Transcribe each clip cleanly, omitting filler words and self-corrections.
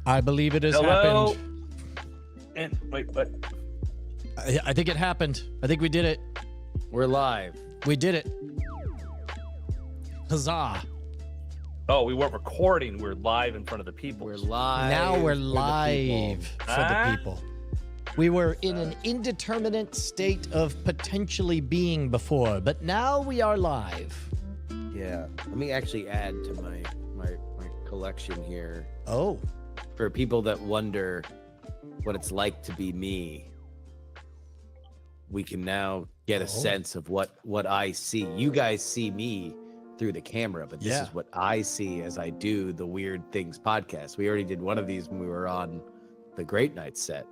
I believe it has Hello? happened. And wait, what? I think it happened. I think we did it. We're live. We did it. Huzzah. Oh, we weren't recording. We're live in front of the people. We're live. Now we're for the live people. for the people. We were in an indeterminate state of potentially being before, but now we are live. Yeah. Let me actually add to my collection here. Oh. For people that wonder what it's like to be me, we can now get a sense of what I see. You guys see me through the camera, but this is what I see as I do the Weird Things podcast. We already did one of these when we were on the Great Night set.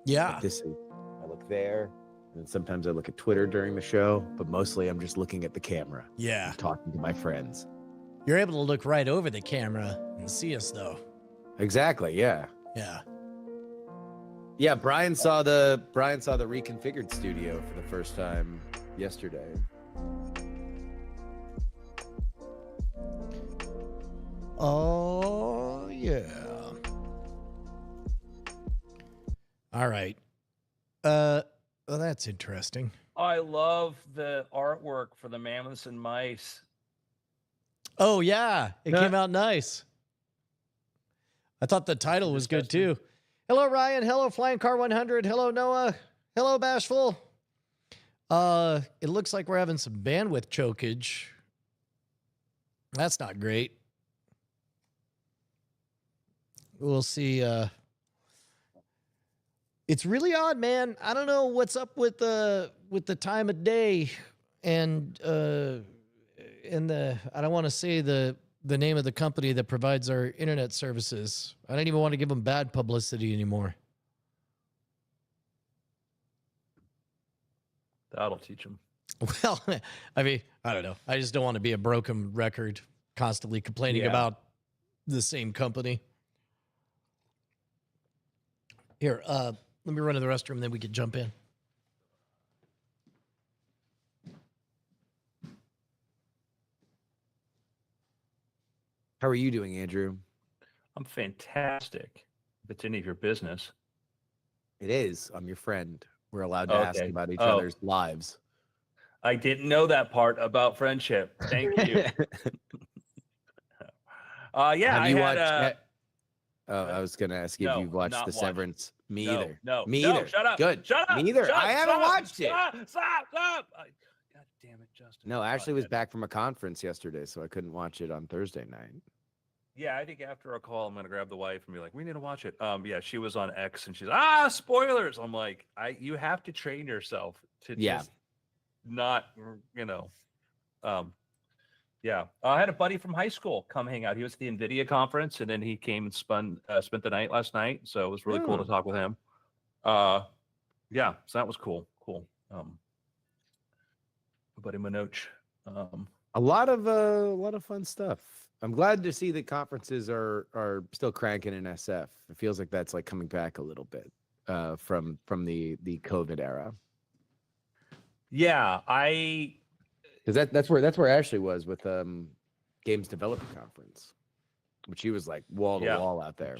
Yeah. But this is, I look there, and sometimes I look at Twitter during the show, but mostly I'm just looking at the camera. Yeah. And talking to my friends. You're able to look right over the camera and see us, though. Exactly. Yeah. Yeah. Yeah. Brian saw the reconfigured studio for the first time yesterday. Oh, yeah. All right. Well, that's interesting. I love the artwork for the Mammoths and Mice. Oh, yeah. It came out nice. I thought the title was good, too. Hello, Ryan. Hello, Flying Car 100. Hello, Noah. Hello, Bashful. It looks like we're having some bandwidth chokage. That's not great. We'll see. It's really odd, man. I don't know what's up with the time of day and I don't want to say the name of the company that provides our internet services. I don't even want to give them bad publicity anymore. That'll teach them. Well, I mean, I don't know. I just don't want to be a broken record constantly complaining about the same company. Here, let me run to the restroom, then we can jump in. How are you doing, Andrew? I'm fantastic. If it's any of your business. It is. I'm your friend. We're allowed to ask about each other's lives. I didn't know that part about friendship. Thank you. Have you watched? I was going to ask you if you've watched The Severance. Me either. No. Me either. Shut up. Good. Shut up. Me either. Shut I haven't watched it. Stop. God damn it, Justin. No, Ashley was back from a conference yesterday, so I couldn't watch it on Thursday night. Yeah, I think after a call, I'm gonna grab the wife and be like, "We need to watch it." Yeah, she was on X and she's spoilers. I'm like, you have to train yourself to just not, yeah. I had a buddy from high school come hang out. He was at the NVIDIA conference, and then he came and spent the night last night. So it was really cool to talk with him. Yeah, so that was cool. Cool. Buddy Manoch. A lot of fun stuff. I'm glad to see that conferences are still cranking in SF. It feels like that's like coming back a little bit from the COVID era. Yeah, because that's where Ashley was with Games Developer Conference, which he was like wall to wall out there.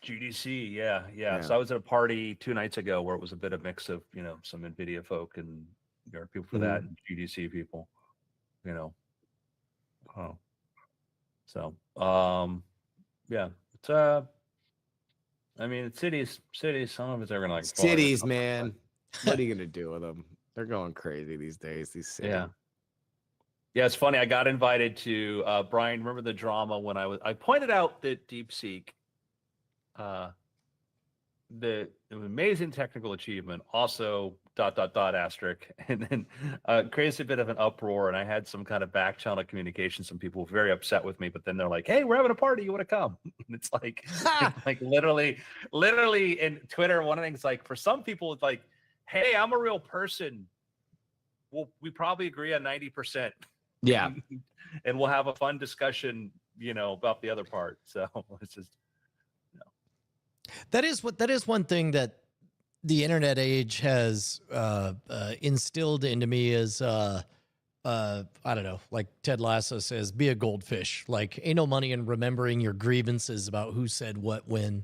GDC, yeah. So I was at a party 2 nights ago where it was a bit of mix of some NVIDIA folk and there are people for that and GDC people, So, yeah, it's I mean, it's cities. Some of it's ever like cities, man. What are you gonna do with them? They're going crazy these days. These cities. Yeah. It's funny. I got invited to Brian. Remember the drama when I pointed out that DeepSeek, the amazing technical achievement, also ... asterisk, and then creates a bit of an uproar. And I had some kind of back channel communication. Some people were very upset with me, but then they're like, "Hey, we're having a party. You want to come?" And it's like, like literally in Twitter. One of the things, like for some people, it's like, "Hey, I'm a real person. Well, we probably agree on 90%. Yeah, and we'll have a fun discussion, about the other part." So it's just. That is one thing that the internet age has instilled into me is I don't know, like Ted Lasso says, be a goldfish. Like, ain't no money in remembering your grievances about who said what when.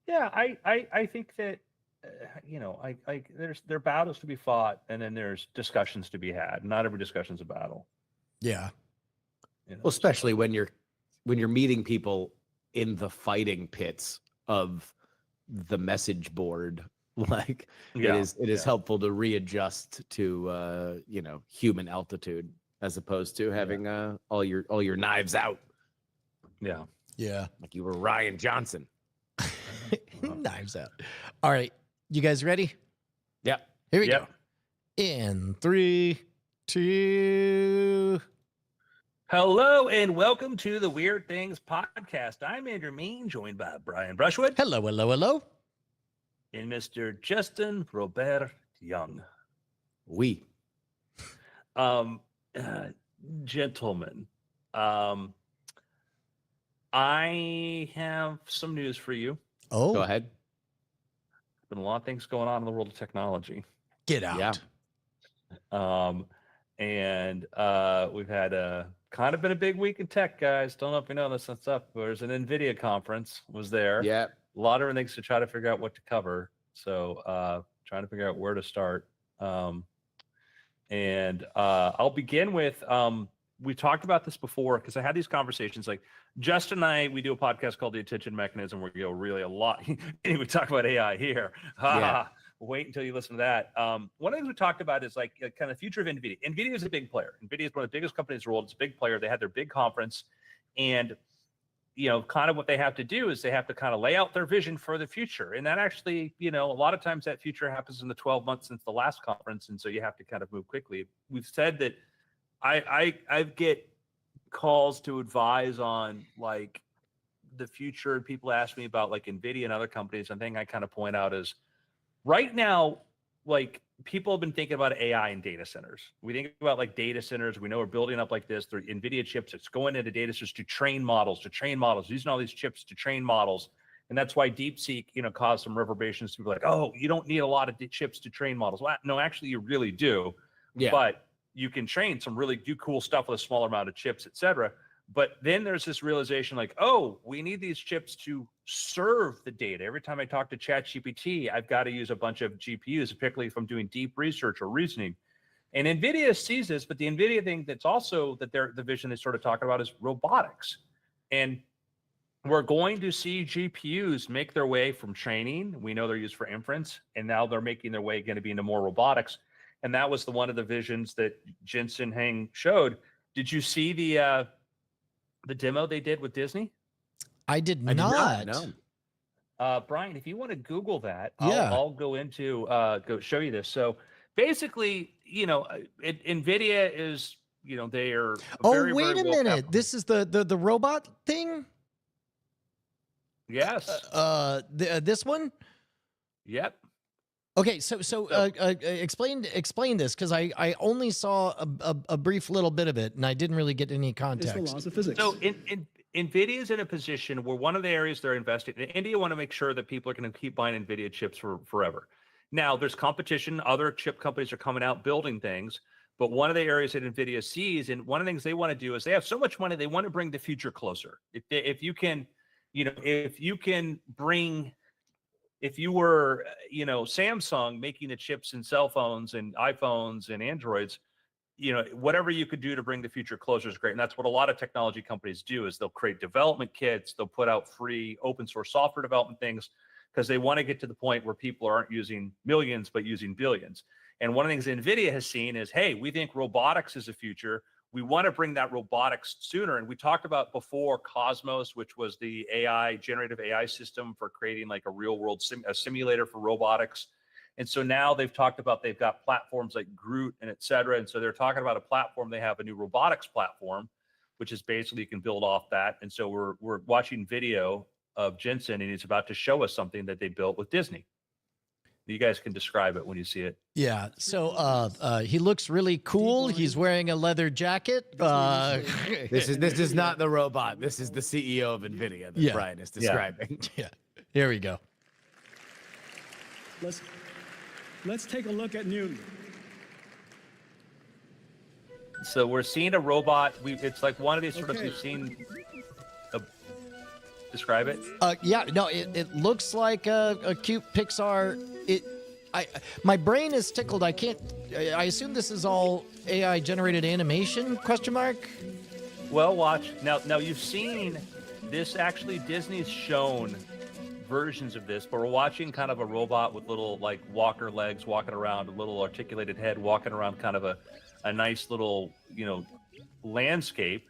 Yeah, I think that there are battles to be fought, and then there's discussions to be had. Not every discussion's a battle. Yeah. Well, especially when you're meeting people in the fighting pits of the message board. Like it is helpful to readjust to human altitude as opposed to having all your knives out. Yeah. Yeah. Like you were Ryan Johnson. Knives out. All right. You guys ready? Yeah. Here we go. In 3, 2. Hello and welcome to the Weird Things Podcast. I'm Andrew Mayne, joined by Brian Brushwood. Hello, hello, hello. And Mr. Justin Robert Young. We. Gentlemen, I have some news for you. Oh. Go ahead. Been a lot of things going on in the world of technology. Get out. Yeah. And we've had kind of been a big week in tech, guys. Don't know if you know this and stuff. There's an NVIDIA conference was there. Yeah. A lot of things to try to figure out what to cover. So trying to figure out where to start. And I'll begin with, we talked about this before because I had these conversations. Like Justin and I, we do a podcast called The Attention Mechanism where we go really a lot. We talk about AI here. Wait until you listen to that. One of the things we talked about is like kind of the future of NVIDIA. NVIDIA is a big player. NVIDIA is one of the biggest companies in the world. It's a big player. They had their big conference, and kind of what they have to do is they have to kind of lay out their vision for the future. And that actually, a lot of times that future happens in the 12 months since the last conference. And so you have to kind of move quickly. We've said that I get calls to advise on like the future. And people ask me about like NVIDIA and other companies. And thing I kind of point out is right now, like people have been thinking about AI in data centers. We think about like data centers. We know we're building up like this. They're NVIDIA chips. It's going into data centers to train models, using all these chips to train models. And that's why DeepSeek, caused some reverberations to be like, oh, you don't need a lot of chips to train models. Well, no, actually you really do. Yeah. But you can train do cool stuff with a smaller amount of chips, et cetera. But then there's this realization like, oh, we need these chips to serve the data. Every time I talk to ChatGPT, I've got to use a bunch of GPUs, particularly if I'm doing deep research or reasoning. And NVIDIA sees this, but the NVIDIA thing that's also the vision they sort of talking about is robotics. And we're going to see GPUs make their way from training. We know they're used for inference, and now they're making their way going to be into more robotics. And that was one of the visions that Jensen Huang showed. Did you see the demo they did with Disney? I did not. No. Brian, if you want to Google that, Yeah. I'll go into go show you this. So basically, NVIDIA is, they are. Oh, wait a minute. This is the robot thing? Yes. This one? Yep. Okay, so explain this, because I only saw a brief little bit of it and I didn't really get any context. It's the laws of physics. So NVIDIA is in a position where one of the areas they're investing in, India want to make sure that people are going to keep buying NVIDIA chips for forever. Now there's competition. Other chip companies are coming out building things, but one of the areas that NVIDIA sees, and one of the things they want to do is they have so much money, they want to bring the future closer. If you were, Samsung making the chips in cell phones and iPhones and Androids, whatever you could do to bring the future closer is great. And that's what a lot of technology companies do is they'll create development kits. They'll put out free open source software development things because they want to get to the point where people aren't using millions, but using billions. And one of the things NVIDIA has seen is, hey, we think robotics is the future. We want to bring that robotics sooner. And we talked about before Cosmos, which was the generative AI system for creating like a real world a simulator for robotics. And so now they've talked about, they've got platforms like Groot and et cetera. And so they're talking about a platform. They have a new robotics platform, which is basically you can build off that. And so we're watching video of Jensen, and he's about to show us something that they built with Disney. You guys can describe it when you see it. Yeah. So he looks really cool. He's wearing a leather jacket. This is not the robot. This is the CEO of NVIDIA that Brian is describing. Yeah. Here we go. Let's take a look at Newton. So we're seeing a robot. It's like one of these sort of we've seen. Describe it. Yeah, no, it looks like a cute Pixar. My brain is tickled. I can't. I assume this is all AI generated animation? Question mark. Well, watch now. Now you've seen this. Actually, Disney's shown versions of this, but we're watching kind of a robot with little like walker legs walking around, a little articulated head walking around, kind of a nice little landscape.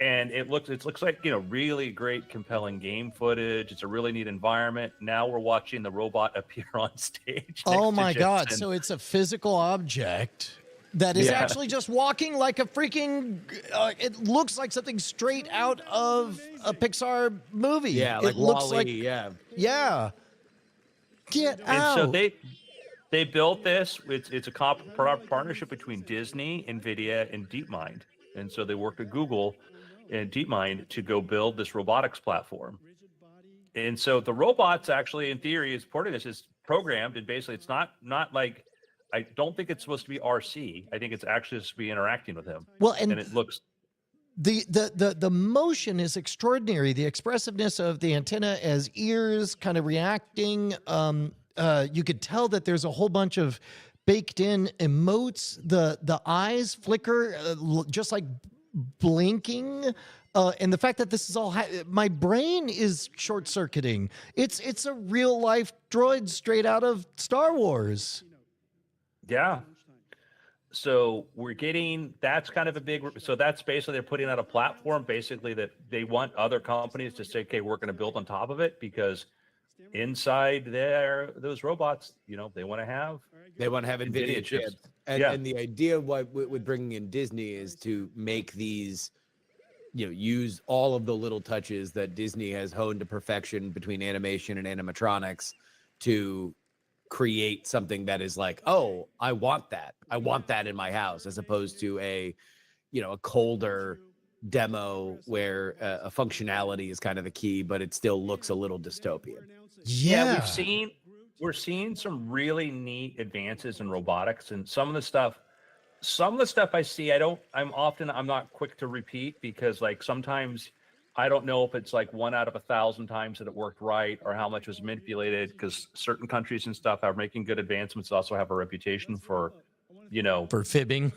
And it looks like really great, compelling game footage. It's a really neat environment. Now we're watching the robot appear on stage. Oh my to God! Jensen. So it's a physical object that is actually just walking like a freaking. It looks like something straight out of a Pixar movie. Yeah, like it looks Wall-E, like yeah. Get and out! so they built this. It's a partnership between Disney, NVIDIA, and DeepMind. And so they worked with Google and DeepMind to go build this robotics platform. And so the robots actually, in theory, is part of this is programmed, and basically it's not like, I don't think it's supposed to be RC. I think it's actually supposed to be interacting with him. Well, and it looks the motion is extraordinary. The expressiveness of the antenna as ears kind of reacting. You could tell that there's a whole bunch of baked in emotes. The eyes flicker just like blinking. And the fact that this is all my brain is short circuiting. It's a real life droid straight out of Star Wars. Yeah. So we're getting, that's kind of a big, so that's basically they're putting out a platform basically that they want other companies to say, okay, we're going to build on top of it, because inside there, those robots, they want to have NVIDIA chips. And the idea with bringing in Disney is to make these, use all of the little touches that Disney has honed to perfection between animation and animatronics to create something that is like, oh, I want that in my house, as opposed to a colder demo where a functionality is kind of the key, but it still looks a little dystopian. Yeah, we're seeing some really neat advances in robotics, and some of the stuff I see, I'm not quick to repeat, because like sometimes I don't know if it's like 1 out of 1,000 times that it worked right or how much was manipulated, because certain countries and stuff are making good advancements, also have a reputation for, for fibbing.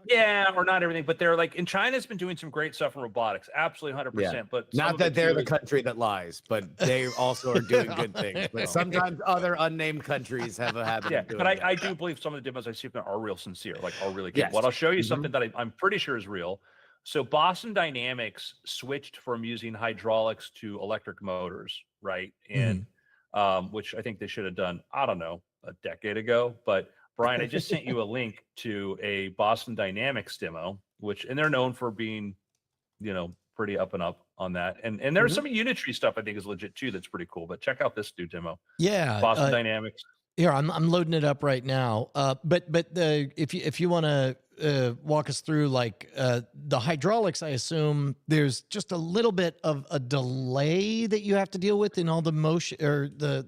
Yeah, or not everything, but they're like, and China's been doing some great stuff in robotics, absolutely 100%. Yeah. But not that they're the country that lies, but they also are doing good things. But sometimes other unnamed countries have a habit of doing but that. I do believe some of the demos I see are real sincere, like are really good. Yes. Well, I'll show you something that I'm pretty sure is real. So Boston Dynamics switched from using hydraulics to electric motors, right? And which I think they should have done, I don't know, a decade ago. But Brian, I just sent you a link to a Boston Dynamics demo, and they're known for being, pretty up and up on that. And there's some Unitree stuff I think is legit too. That's pretty cool. But check out this new demo. Yeah, Boston Dynamics. Here, I'm loading it up right now. But if you want to walk us through like the hydraulics, I assume there's just a little bit of a delay that you have to deal with in all the motion or the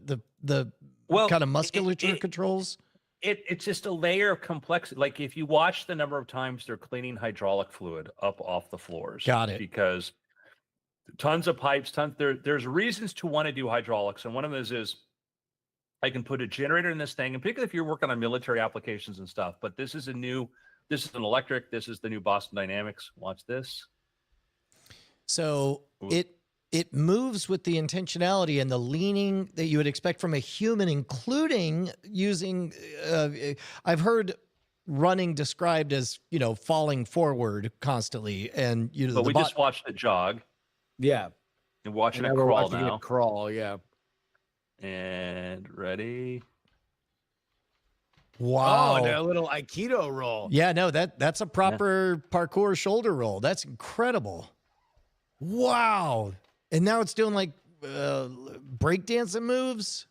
kind of musculature controls. It's just a layer of complexity. Like if you watch the number of times they're cleaning hydraulic fluid up off the floors. Got it. Because tons of pipes, there's reasons to want to do hydraulics. And one of those is I can put a generator in this thing, and particularly if you're working on military applications and stuff. But this is an electric. This is the new Boston Dynamics. Watch this. So it moves with the intentionality and the leaning that you would expect from a human, including using, I've heard running described as, falling forward constantly. And, but we just watched it jog. Yeah. And watching it crawl now. Crawl, yeah. And ready. Wow. Oh, and a little Aikido roll. Yeah, no, that's a proper parkour shoulder roll. That's incredible. Wow. And now it's doing like breakdancing moves.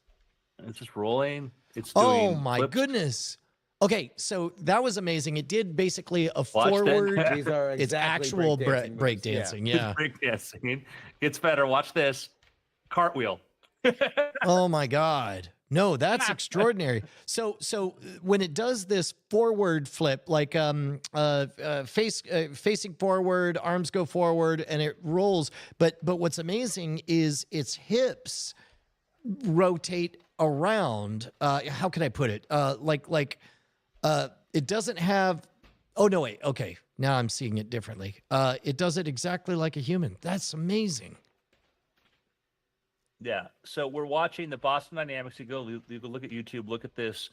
It's just rolling. It's doing oh my flips. Goodness. Okay, so that was amazing. It did basically a Watch forward. These are It's exactly actual breakdancing moves. breakdancing. Yeah. Breakdancing. It's better. Watch this. Cartwheel. Oh my God. No, that's extraordinary. So when it does this forward flip, like facing forward, arms go forward, and it rolls. But what's amazing is its hips rotate around. How can I put it? It doesn't have. Oh no, wait. Okay, now I'm seeing it differently. It does it exactly like a human. That's amazing. Yeah. So we're watching the Boston Dynamics. You go look at YouTube, look at this,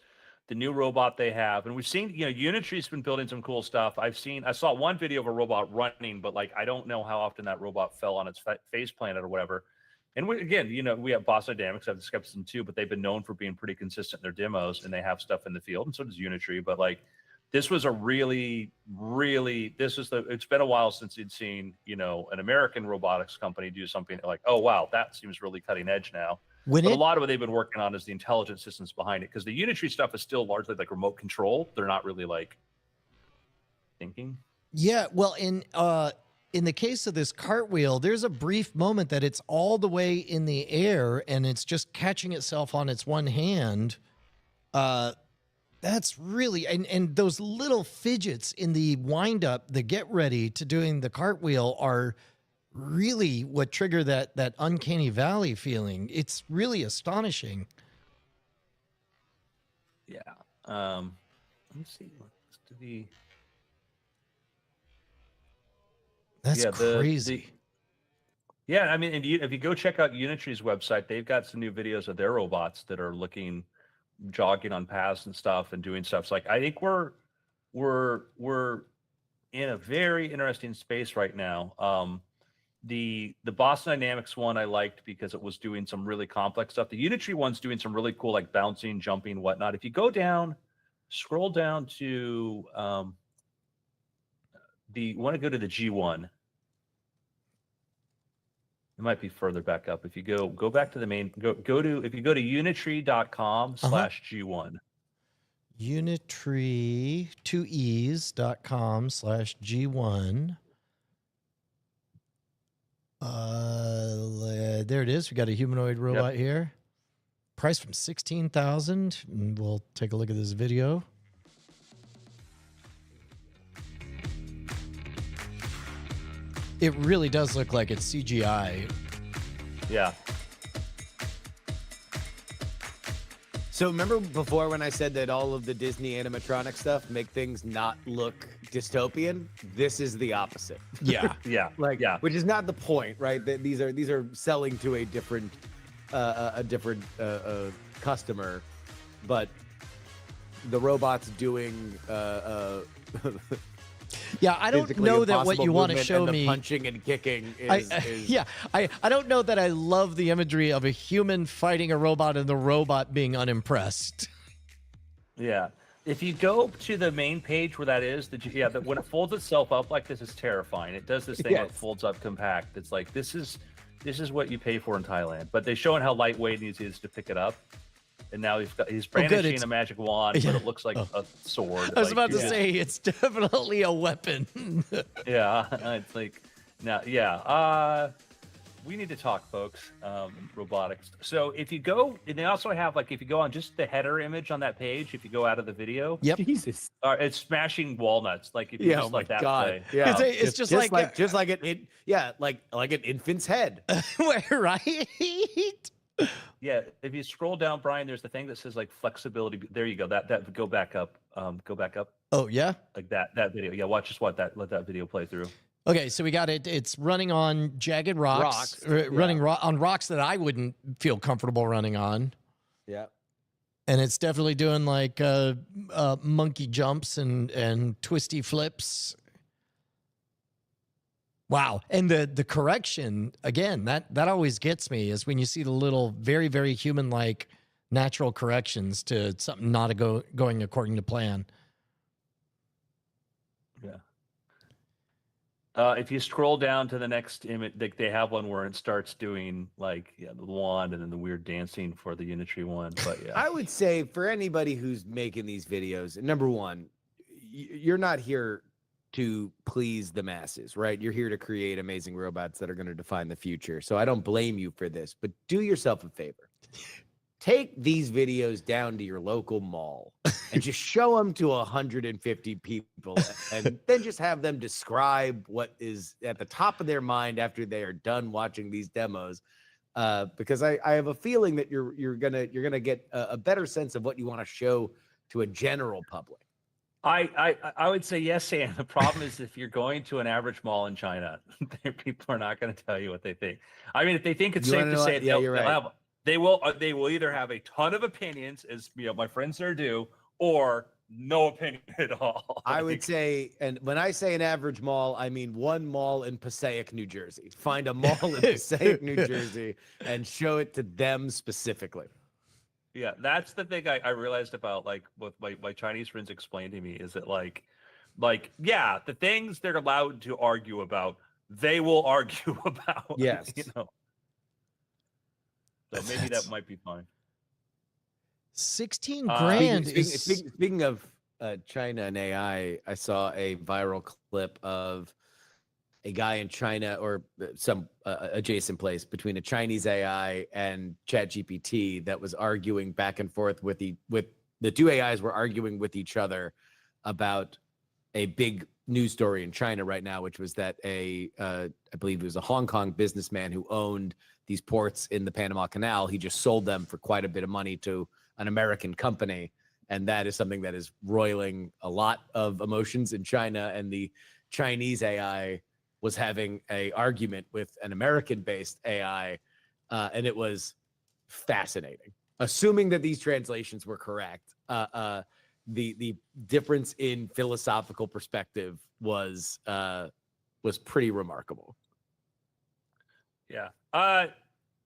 the new robot they have. And we've seen, Unitree's been building some cool stuff. I saw one video of a robot running, but like, I don't know how often that robot fell on its face planet or whatever. And we have Boston Dynamics, have the Skepticism too, but they've been known for being pretty consistent in their demos, and they have stuff in the field, and so does Unitree. But like, this was a really, really, it's been a while since you'd seen, an American robotics company do something like, oh, wow, that seems really cutting edge now. But a lot of what they've been working on is the intelligent systems behind it, because the Unitree stuff is still largely like remote control. They're not really like thinking. Yeah, well, in the case of this cartwheel, there's a brief moment that it's all the way in the air and it's just catching itself on its one hand. That's really, and those little fidgets in the wind up, the get ready to doing the cartwheel are really what trigger that uncanny valley feeling. It's really astonishing. Yeah. Let me see. That's crazy. Yeah, I mean, if you go check out Unitree's website, they've got some new videos of their robots that are jogging on paths and stuff and doing stuff. So like, I think we're in a very interesting space right now. The Boston Dynamics one I liked because it was doing some really complex stuff. The Unitree one's doing some really cool, like bouncing, jumping, whatnot. If you go down, scroll down to want to go to the G1. It might be further back up. If you go back to the main, if you go to unitree.com/G1. Unitree, 2es.com/G1. There it is. We got a humanoid robot here. Price from $16,000. We'll take a look at this video. It really does look like it's CGI. Yeah. So remember before when I said that all of the Disney animatronic stuff make things not look dystopian? This is the opposite. Yeah. Yeah. Which is not the point, right? These are selling to a different customer, but the robot's doing yeah, I don't know that what you want to show me. Punching and kicking is. I don't know that I love the imagery of a human fighting a robot and the robot being unimpressed. Yeah. If you go to the main page where that is, when it folds itself up like this is terrifying. It does this thing that folds up compact. It's like, this is what you pay for in Thailand. But they're showing how lightweight it is to pick it up. And now he's brandishing a magic wand, but it looks like a sword. I was about to say, it's definitely a weapon. Yeah, it's like, we need to talk, folks, robotics. So if you go, and they also have, like, if you go on just the header image on that page, if you go out of the video, Jesus, it's smashing walnuts. Like, if you just let that play. Yeah, it's just like an infant's head. Right? Yeah, if you scroll down, Brian, there's the thing that says like flexibility. There you go. That go back up. Go back up. Oh yeah, like that video. Yeah, let that video play through. Okay, so we got it. It's running on jagged rocks. Running on rocks that I wouldn't feel comfortable running on. Yeah, and it's definitely doing like monkey jumps and twisty flips. Wow. And the correction, again, that always gets me is when you see the little very, very human-like natural corrections to something not going according to plan. Yeah. If you scroll down to the next image, they have one where it starts doing like the wand and then the weird dancing for the Unitree one. But yeah. I would say for anybody who's making these videos, number one, you're not here to please the masses, right? You're here to create amazing robots that are going to define the future. So I don't blame you for this, but do yourself a favor. take these videos down to your local mall and just show them to 150 people and then just have them describe what is at the top of their mind after they are done watching these demos. Because I have a feeling that you're gonna get a better sense of what you want to show to a general public. I would say yes, and the problem is if you're going to an average mall in China, people are not going to tell you what they think. I mean, if they think it's You safe wanna to know say what? it, Yeah, they'll, you're they'll right. have they will either have a ton of opinions, as my friends there do, or no opinion at all. I would say, and when I say an average mall, I mean one mall in Passaic, New Jersey. Find a mall in Passaic, New Jersey, and show it to them specifically. Yeah, that's the thing I realized about like what my Chinese friends explained to me is that yeah, the things they're allowed to argue about, they will argue about. Yes. So maybe that might be fine. 16 grand Speaking of China and AI, I saw a viral clip of a guy in China or some adjacent place between a Chinese AI and ChatGPT that was arguing back and forth with the two AIs were arguing with each other about a big news story in China right now, which was that I believe it was a Hong Kong businessman who owned these ports in the Panama Canal. He just sold them for quite a bit of money to an American company. And that is something that is roiling a lot of emotions in China. And the Chinese AI was having a argument with an American-based AI, and it was fascinating. Assuming that these translations were correct, the difference in philosophical perspective was pretty remarkable. Yeah.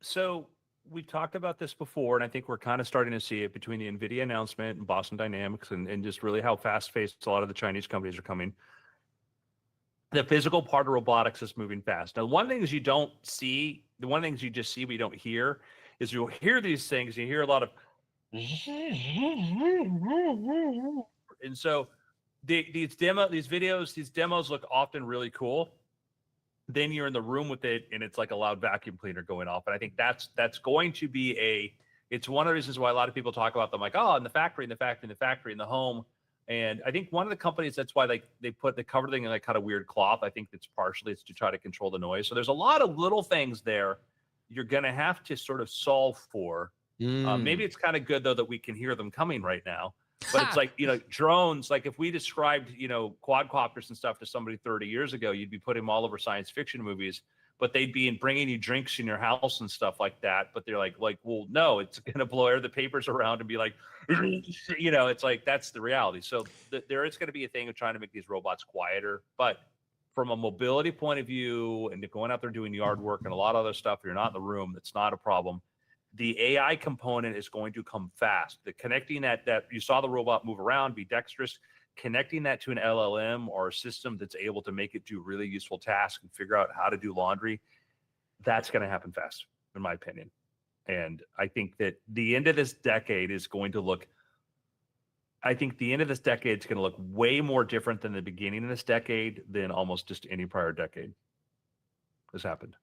So we've talked about this before, and I think we're kind of starting to see it between the NVIDIA announcement and Boston Dynamics and just really how fast-paced a lot of the Chinese companies are coming. The physical part of robotics is moving fast. Now, one of the things you don't see, the one of the things you just see but you don't hear, is you'll hear these things, you hear a lot of and so these demos look often really cool. Then you're in the room with it and it's like a loud vacuum cleaner going off. And I think that's going to be it's one of the reasons why a lot of people talk about them like, oh, in the factory, in the home. And I think one of the companies, that's why they cover thing in like kind of weird cloth. I think it's partially it's to try to control the noise. So there's a lot of little things there you're going to have to sort of solve for. Maybe it's kind of good though that we can hear them coming right now. But it's like, drones, like if we described, quadcopters and stuff to somebody 30 years ago, you'd be putting them all over science fiction movies, but they'd be bringing you drinks in your house and stuff like that. But they're like, well, no, it's going to blow the papers around and be like, it's like, that's the reality. So there is going to be a thing of trying to make these robots quieter. But from a mobility point of view and going out there doing yard work and a lot of other stuff, you're not in the room, that's not a problem. The AI component is going to come fast. The connecting that you saw the robot move around, be dexterous, connecting that to an LLM or a system that's able to make it do really useful tasks and figure out how to do laundry, that's going to happen fast, in my opinion. And I think that the end of this decade is going to look way more different than the beginning of this decade than almost just any prior decade has happened.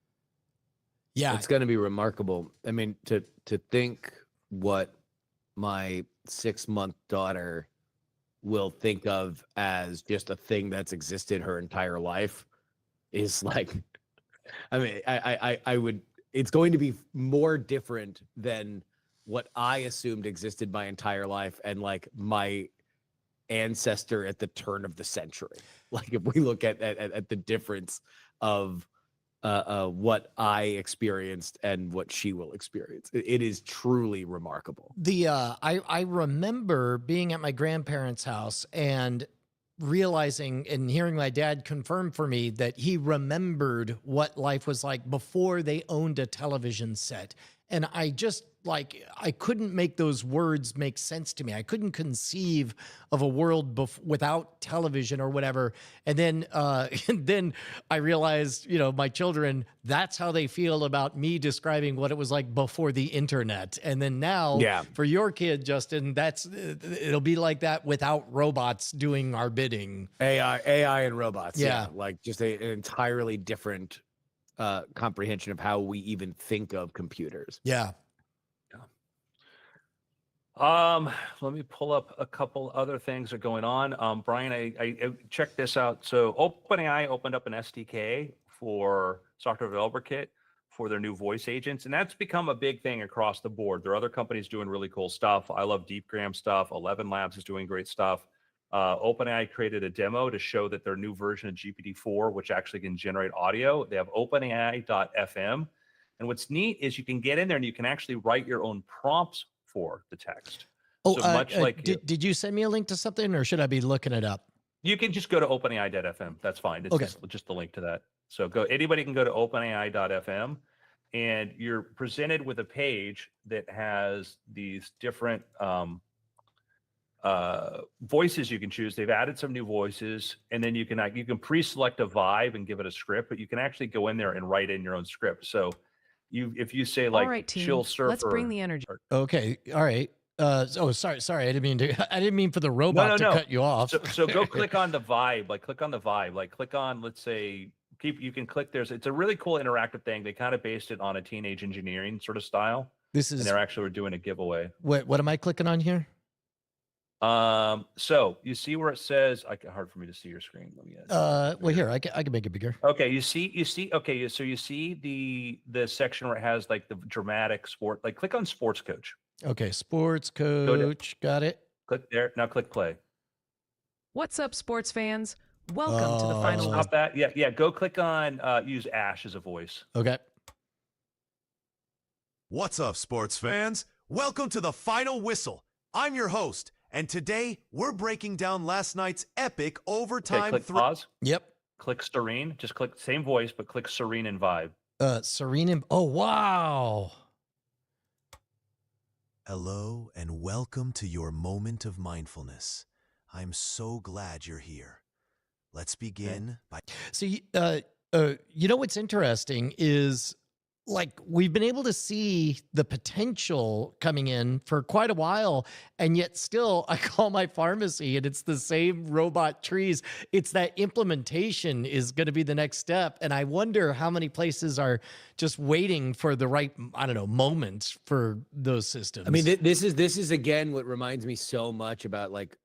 Yeah, it's going to be remarkable. I mean, to think what my 6-month daughter will think of as just a thing that's existed her entire life is like, I mean, I would, it's going to be more different than what I assumed existed my entire life and like my ancestor at the turn of the century. Like if we look at the difference of what I experienced and what she will experience. It is truly remarkable. I remember being at my grandparents' house and realizing and hearing my dad confirm for me that he remembered what life was like before they owned a television set. And I just I couldn't make those words make sense to me. I couldn't conceive of a world without television or whatever. And then I realized, my children, that's how they feel about me describing what it was like before the internet. And then now for your kid, Justin, it'll be like that without robots doing our bidding. AI and robots. Yeah. Like just an entirely different comprehension of how we even think of computers. Yeah. Let me pull up a couple other things that are going on. Brian, I checked this out. So OpenAI opened up an SDK for software developer kit for their new voice agents, and that's become a big thing across the board. There are other companies doing really cool stuff. I love DeepGram stuff. 11 Labs is doing great stuff. OpenAI created a demo to show that their new version of GPT-4, which actually can generate audio. They have OpenAI.fm. And what's neat is you can get in there and you can actually write your own prompts for the text. Oh, so much like did you send me a link to something, or should I be looking it up? you can just go to openai.fm. That's fine. It's Okay. just the link to that. So anybody can go to openai.fm, and you're presented with a page that has these different voices you can choose. They've added some new voices, and then you can pre-select a vibe and give it a script, but you can actually go in there and write in your own script. So if you say like all right, team, chill surfer, let's bring the energy. Okay. All right. Sorry. I didn't mean for the robot to cut you off. So go click on the vibe. Like click on the vibe. Like click on, let's say, you can click. It's a really cool interactive thing. They kind of based it on a teenage engineering sort of style. This is. And they're actually doing a giveaway. What am I clicking on here? So you see where it says, hard for me to see your screen. Let me well, here I can make it bigger. Okay, you see. Okay, so you see the section where it has like the dramatic sport. Like click on sports coach. Okay, sports coach. Got it. Click there. Now click play. What's up, sports fans? Welcome to the final. Stop that. Yeah. Go click on use Ash as a voice. Okay. What's up, sports fans? Welcome to the final whistle. I'm your host, and today we're breaking down last night's epic overtime. Okay, click pause. Yep. Click Serene. Just click same voice, but click Serene and Vibe. Serene and oh wow. Hello and welcome to your moment of mindfulness. I'm so glad you're here. Let's begin by. So, you know what's interesting is, like, we've been able to see the potential coming in for quite a while, and yet still I call my pharmacy and it's the same robot trees. It's that implementation is going to be the next step. And I wonder how many places are just waiting for the right, I don't know, moment for those systems. I mean, this is again, what reminds me so much about like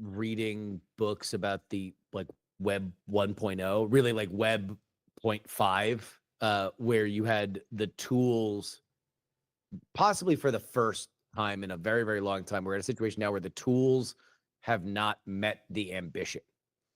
reading books about the like web 1.0, really like web 0.5. Where you had the tools, possibly for the first time in a very, very long time. We're in a situation now where the tools have not met the ambition,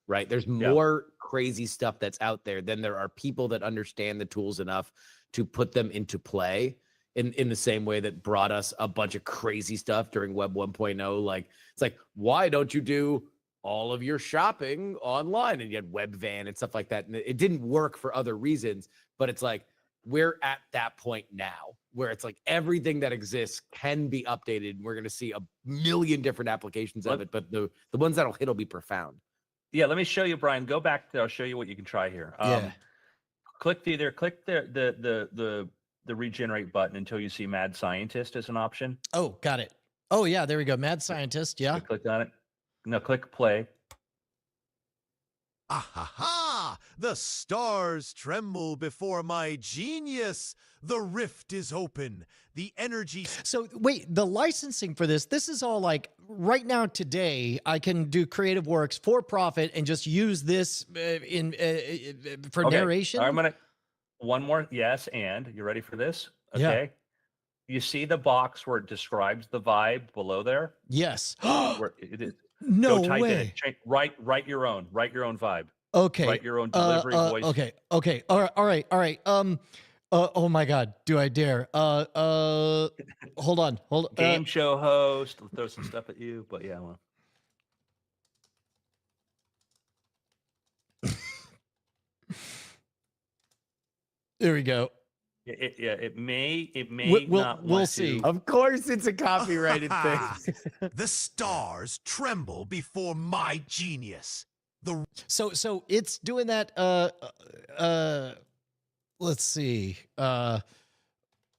right? There's more crazy stuff that's out there than there are people that understand the tools enough to put them into play in the same way that brought us a bunch of crazy stuff during Web 1.0. Like, it's like, why don't you do all of your shopping online? And you had Webvan and stuff like that. And it didn't work for other reasons, but it's like, we're at that point now where it's like everything that exists can be updated. And we're going to see a million different applications of it, but the ones that'll hit will be profound. Yeah. Let me show you, Brian, go back there. I'll show you what you can try here. Click the regenerate button until you see Mad Scientist as an option. Oh, got it. Oh yeah. There we go. Mad Scientist. Yeah. Click on it. Now click play. Ah ha ha! The stars tremble before my genius. The rift is open. The energy. So wait, the licensing for this is all like right now today. I can do Creative Works for profit and just use this for narration. I'm gonna one more. Yes, and you ready for this? Okay. Yeah. You see the box where it describes the vibe below there? Yes. Where it is. No Go type way. in it. Write your own vibe. Okay. Write your own delivery voice. Okay. All right. Oh my God. Do I dare? Hold on. Game show host. I'll throw some stuff at you, but yeah. Well. There we go. It may we'll see. Of course, it's a copyrighted thing. The stars tremble before my genius. So it's doing that. Let's see.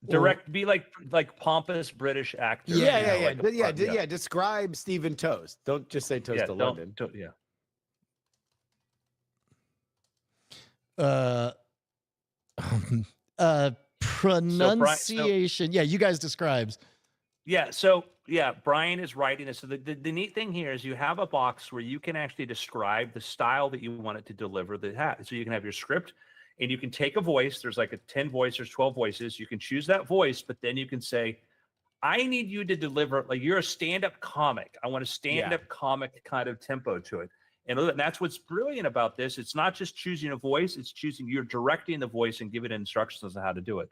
Be like pompous British actor. Yeah. Describe Stephen Toast. Don't just say Toast to London. Pronunciation. So, you guys describes. Yeah. So yeah, Brian is writing this. So the neat thing here is you have a box where you can actually describe the style that you want it to deliver the hat. So you can have your script and you can take a voice. There's like a 10 voice, there's 12 voices. You can choose that voice, but then you can say, I need you to deliver, like you're a stand-up comic. I want a stand-up comic kind of tempo to it. And that's what's brilliant about this. It's not just choosing a voice, it's choosing, you're directing the voice and giving instructions on how to do it.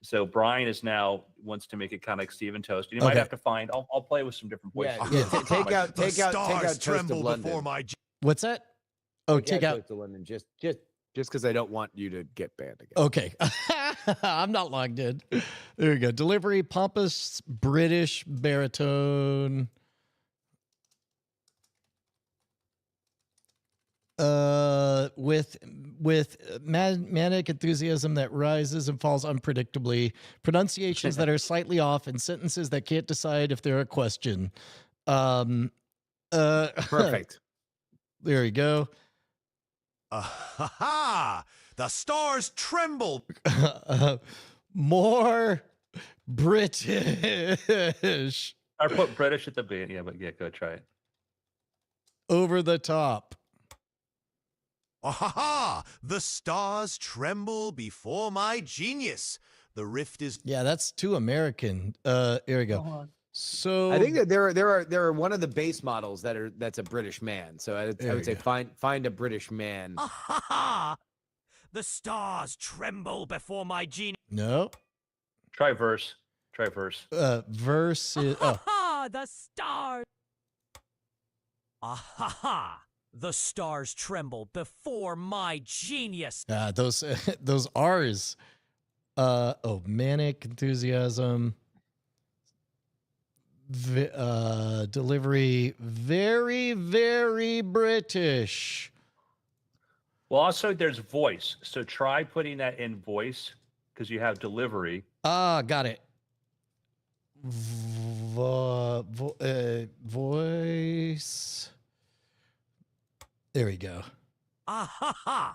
So Brian is now wants to make it kind of like Stephen Toast. You might have to find. I'll play with some different voices. Take out The Toast stars of tremble London. before my What's that? Oh, take out. Toast of London just because I don't want you to get banned again. Okay. I'm not logged in. There we go. Delivery, pompous British baritone. With manic enthusiasm that rises and falls unpredictably, pronunciations that are slightly off, and sentences that can't decide if they're a question. Perfect. There you go. Ha ha! The stars tremble. More British. Or put British at the beginning. Yeah, but yeah, go try it. Over the top. Ha ha! The stars tremble before my genius. The rift is. Yeah, that's too American. Here we go. So I think that there are one of the base models that's a British man. So I would say find a British man. Ha ha! The stars tremble before my genius. No. Try verse. Try verse. Verse is The stars. Ah ha ha! The stars tremble before my genius. those those R's. Manic enthusiasm. Delivery, very, very British. Well, also there's voice. So try putting that in voice because you have delivery. Got it. Voice. There we go. Ah ha ha!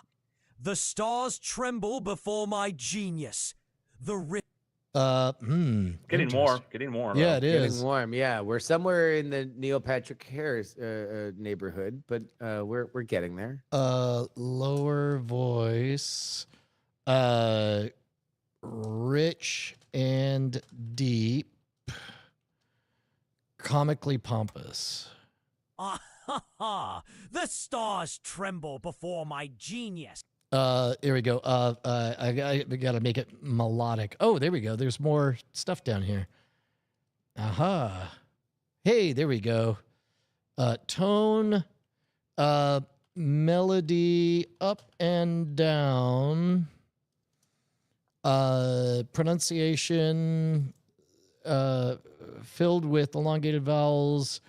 The stars tremble before my genius. The Getting warm. Yeah, it is. Getting warm. Yeah, we're somewhere in the Neil Patrick Harris neighborhood, but we're getting there. Lower voice. Rich and deep. Comically pompous. Ah ha ha! The stars tremble before my genius. Here we go. I gotta make it melodic. Oh, there we go. There's more stuff down here. Aha. Hey, there we go. Tone, melody up and down. Pronunciation, filled with elongated vowels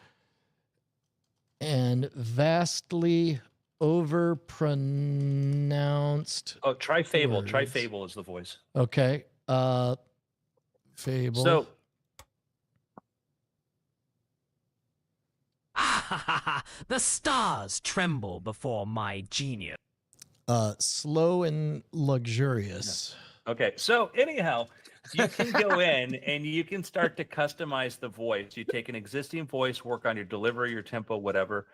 and vastly overpronounced. Oh, try fable. words. Try fable is the voice. Okay. Fable. So Ah ha ha ha! The stars tremble before my genius. Slow and luxurious. okay. So anyhow, you can go in and you can start to customize the voice. You take an existing voice, work on your delivery, your tempo, whatever.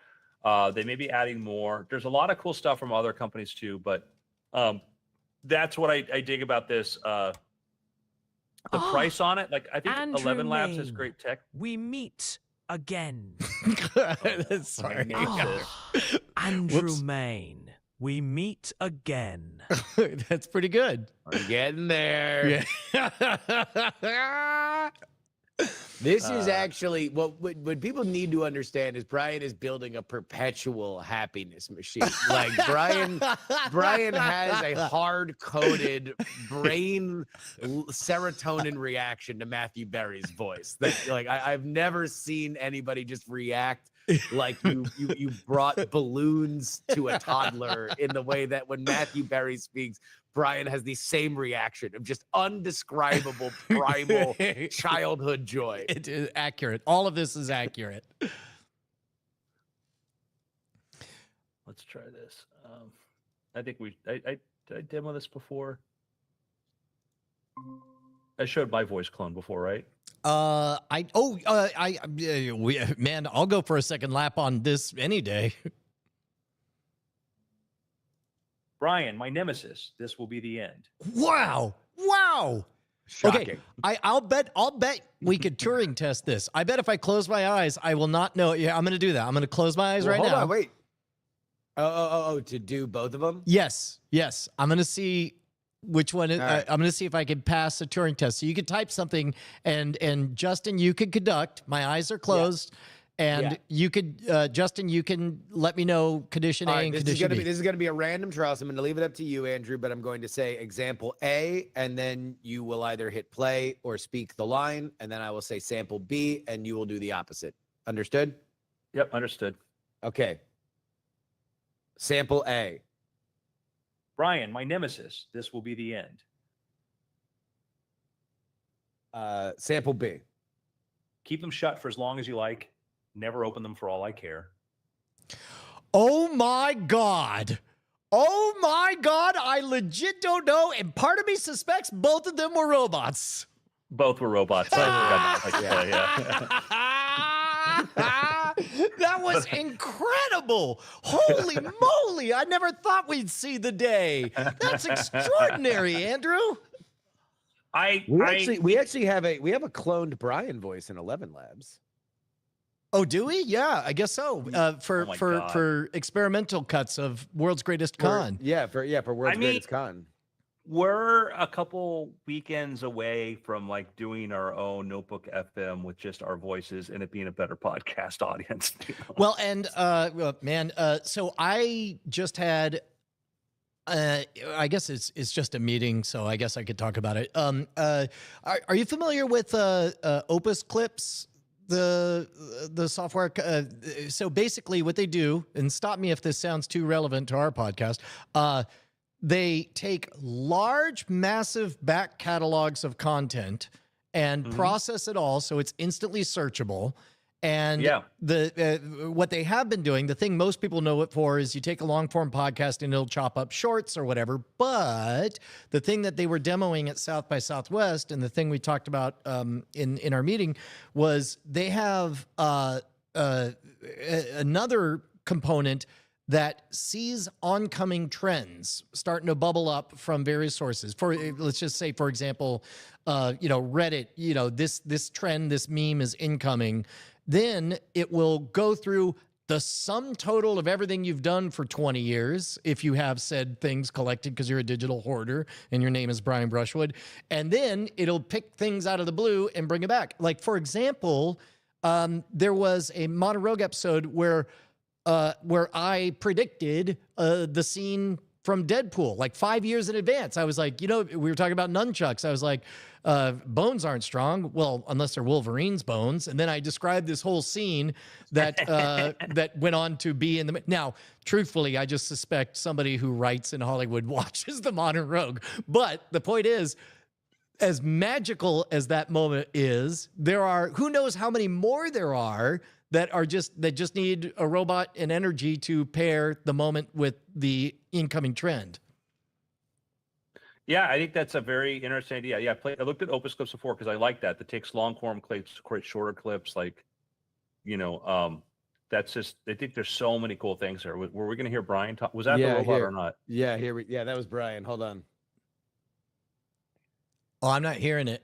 They may be adding more. There's a lot of cool stuff from other companies too, but that's what I dig about this. The price on it, like I think Andrew 11 Labs has Mayne. great tech. We meet again. Sorry. Andrew Whoops. Mayne. We meet again. That's pretty good. We're getting there. Yeah. This is actually what people need to understand is Brian is building a perpetual happiness machine. Like Brian has a hard-coded brain serotonin reaction to Matthew Berry's voice. That like I've never seen anybody just react like you brought balloons to a toddler in the way that when Matthew Berry speaks, Brian has the same reaction of just undescribable primal childhood joy. It is accurate. All of this is accurate. Let's try this. I think I did I demo this before? I showed my voice clone before, right? Man, I'll go for a second lap on this any day. Brian, my nemesis. This will be the end. Wow. Shocking. Okay, I'll bet we could Turing test this. I bet if I close my eyes, I will not know. Yeah, I'm going to do that. I'm going to close my eyes right hold now. on, wait. Oh, to do both of them? Yes. I'm going to see which one. right. I'm going to see if I can pass a Turing test. So you could type something, and Justin, you could conduct. My eyes are closed, and you could, Justin, you can let me know condition A and condition B. This is gonna be a random trial, so I'm gonna leave it up to you, Andrew. But I'm going to say example A, and then you will either hit play or speak the line, and then I will say sample B, and you will do the opposite. Understood? Yep, understood. Okay. Sample A. Brian, my nemesis. This will be the end. Sample B. Keep them shut for as long as you like. Never open them for all I care. Oh my God. I legit don't know. And part of me suspects both of them were robots. Both were robots. I forgot to play, That was incredible. Holy moly. I never thought we'd see the day. That's extraordinary, Andrew. We actually have a cloned Brian voice in 11 Labs. Oh, do we? Yeah, I guess so. For experimental cuts of World's Greatest Con. For World's Greatest Con. We're a couple weekends away from like doing our own Notebook FM with just our voices and it being a better podcast audience. You know? Well, and so I just had I guess it's just a meeting, so I guess I could talk about it. Are you familiar with Opus Clips? The software. So basically what they do, and stop me if this sounds too relevant to our podcast, they take large, massive back catalogs of content and process it all so it's instantly searchable. And what they have been doing, the thing most people know it for is you take a long form podcast and it'll chop up shorts or whatever. But the thing that they were demoing at South by Southwest, and the thing we talked about in our meeting, was they have another component that sees oncoming trends starting to bubble up from various sources. For let's just say, for example, Reddit, this trend, this meme is incoming. Then it will go through the sum total of everything you've done for 20 years, if you have said things collected because you're a digital hoarder and your name is Brian Brushwood. And then it'll pick things out of the blue and bring it back. Like, for example, there was a Monologue episode where I predicted the scene from Deadpool, like 5 years in advance. I was like, we were talking about nunchucks. I was like, bones aren't strong. Well, unless they're Wolverine's bones. And then I described this whole scene that that went on to be in the... Now, truthfully, I just suspect somebody who writes in Hollywood watches the Modern Rogue. But the point is, as magical as that moment is, there are, who knows how many more there are that just need a robot and energy to pair the moment with the incoming trend. Yeah, I think that's a very interesting idea. Yeah, I looked at Opus Clips before because I like that. That takes long form clips, create shorter clips. Like, that's just. I think there's so many cool things there. Were we going to hear Brian talk? Was that the robot or not? Yeah, that was Brian. Hold on. Oh, I'm not hearing it.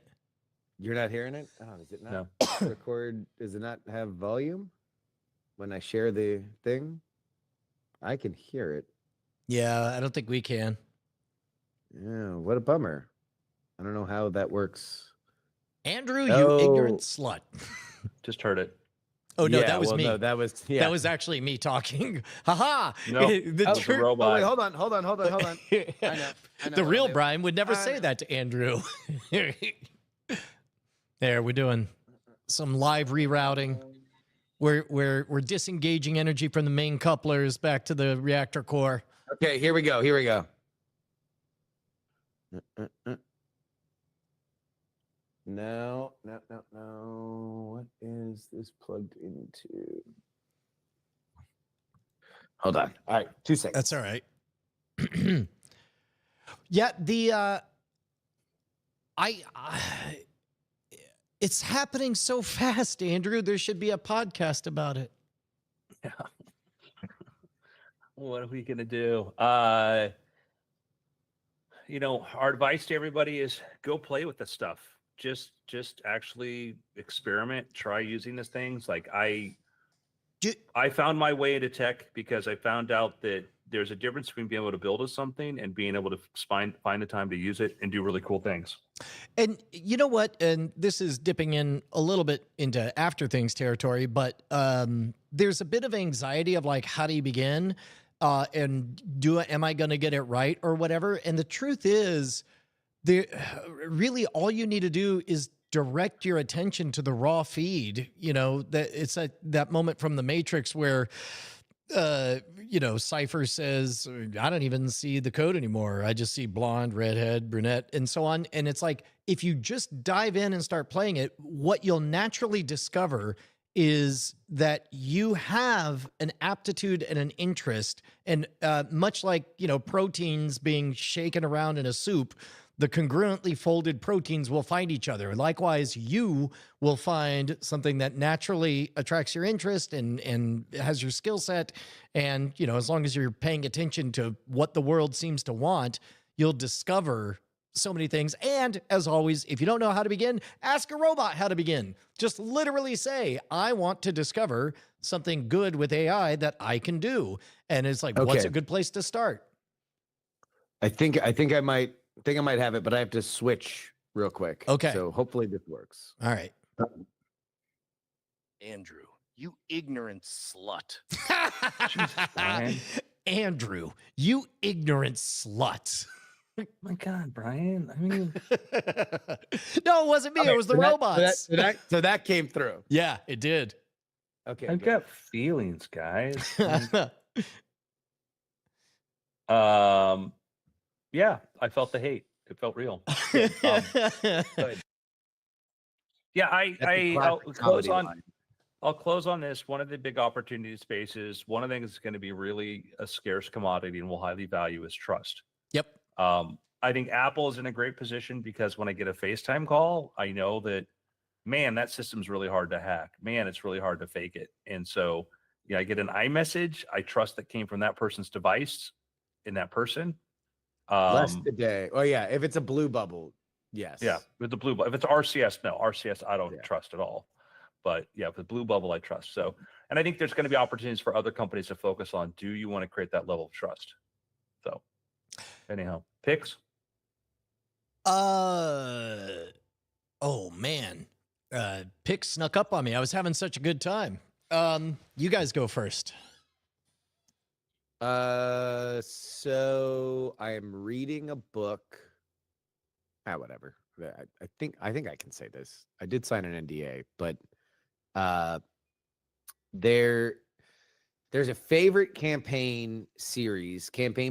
You're not hearing it? Oh, does it not record? Does it not have volume when I share the thing? I can hear it. Yeah, I don't think we can. Yeah, what a bummer. I don't know how that works. Andrew, you ignorant slut. Just heard it. Oh, no, that was me. No, that was actually me talking. Ha-ha. No, the robot. Oh, wait, hold on. I know the real Brian would never say that to Andrew. There, we're doing some live rerouting. We're disengaging energy from the main couplers back to the reactor core. Okay, here we go. No. What is this plugged into? Hold on. All right, 2 seconds. That's all right. Yeah, I it's happening so fast, Andrew. There should be a podcast about it. Yeah. What are we gonna do? Our advice to everybody is go play with this stuff. Just actually experiment, try using these things. Like I found my way into tech because I found out that there's a difference between being able to build something and being able to find the time to use it and do really cool things. And you know what? And this is dipping in a little bit into after things territory, but there's a bit of anxiety of like, how do you begin? And am I going to get it right or whatever? And the truth is, really all you need to do is direct your attention to the raw feed. That it's that moment from the Matrix where Cypher says, I don't even see the code anymore. I just see blonde, redhead, brunette, and so on. And it's like, if you just dive in and start playing it, what you'll naturally discover is that you have an aptitude and an interest. And much like, proteins being shaken around in a soup, the congruently folded proteins will find each other. Likewise, you will find something that naturally attracts your interest and has your skill set. And, as long as you're paying attention to what the world seems to want, you'll discover so many things. And as always, if you don't know how to begin, ask a robot how to begin. Just literally say, I want to discover something good with AI that I can do. And it's like, what's a good place to start? I think I might have it, but I have to switch real quick. Okay. So hopefully this works. All right. Andrew, you ignorant slut. Andrew, you ignorant slut. My God, Brian. I mean, no, it wasn't me. It was the robots. So that came through. Yeah, it did. Okay. I've got feelings, guys. Yeah, I felt the hate. It felt real. I'll close on this. One of the big opportunity spaces, one of the things that's going to be really a scarce commodity and will highly value is trust. Yep. I think Apple is in a great position because when I get a FaceTime call, I know that, man, that system's really hard to hack. Man, it's really hard to fake it. And so, I get an iMessage. I trust that came from that person's device in that person. Less today. Oh yeah, if it's a blue bubble, yes. Yeah, with the blue bubble. If it's RCS, no. RCS, I don't trust at all. But yeah, with the blue bubble, I trust. So, and I think there's going to be opportunities for other companies to focus on. Do you want to create that level of trust? So, anyhow, picks. Oh man, pick snuck up on me. I was having such a good time. You guys go first. So I am reading a book. Whatever. I think I can say this. I did sign an NDA, but there's a favorite campaign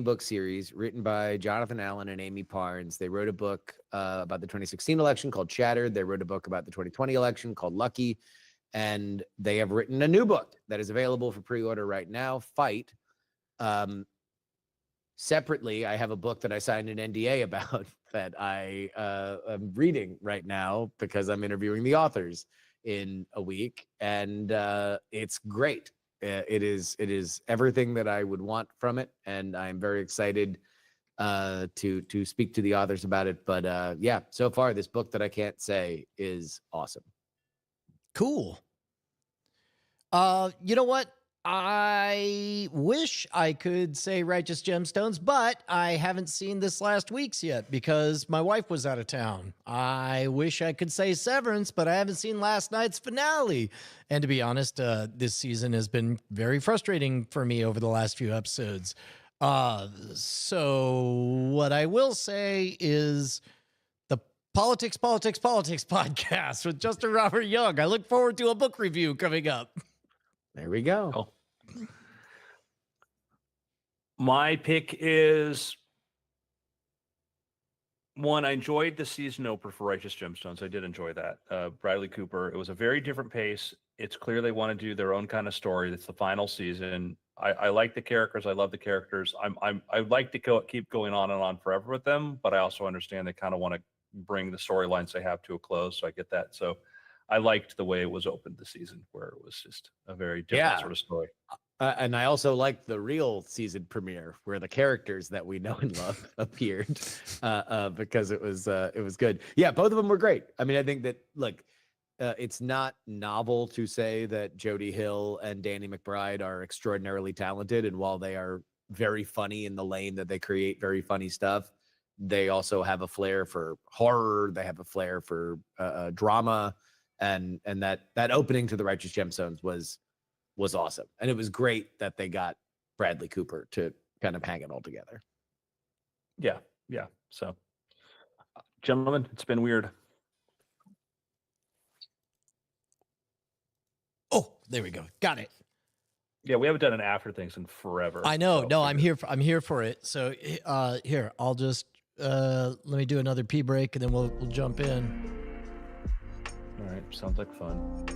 book series written by Jonathan Allen and Amy Parnes. They wrote a book about the 2016 election called Shattered. They wrote a book about the 2020 election called Lucky. And they have written a new book that is available for pre-order right now, Fight. Separately, I have a book that I signed an NDA about that I am reading right now because I'm interviewing the authors in a week. And it's great. It is everything that I would want from it, and I'm very excited to speak to the authors about it. But yeah, so far this book that I can't say is awesome. Cool. You know what? I wish I could say Righteous Gemstones, but I haven't seen this last week's yet because my wife was out of town. I wish I could say Severance, but I haven't seen last night's finale. And to be honest, this season has been very frustrating for me over the last few episodes. So what I will say is the Politics podcast with Justin Robert Young. I look forward to a book review coming up. There we go. Oh. My pick is one. I enjoyed the season opener for Righteous Gemstones. I did enjoy that. Bradley Cooper. It was a very different pace. It's clear they want to do their own kind of story. It's the final season. I like the characters. I love the characters. I'd like to keep going on and on forever with them, but I also understand they kind of want to bring the storylines they have to a close. So I get that. So I liked the way it was opened this season, where it was just a very different sort of story. And I also liked the real season premiere where the characters that we know and love appeared, because it was good. Yeah, both of them were great. I mean, I think that it's not novel to say that Jody Hill and Danny McBride are extraordinarily talented, and while they are very funny in the lane that they create very funny stuff, they also have a flair for horror. They have a flair for drama, and that opening to the Righteous Gemstones was awesome. And it was great that they got Bradley Cooper to kind of hang it all together. Yeah. So, gentlemen, it's been weird. Oh, there we go. Got it. Yeah, we haven't done an after things in forever. I know. so No, I'm here for it. So here, I'll just let me do another pee break and then we'll jump in. All right, sounds like fun.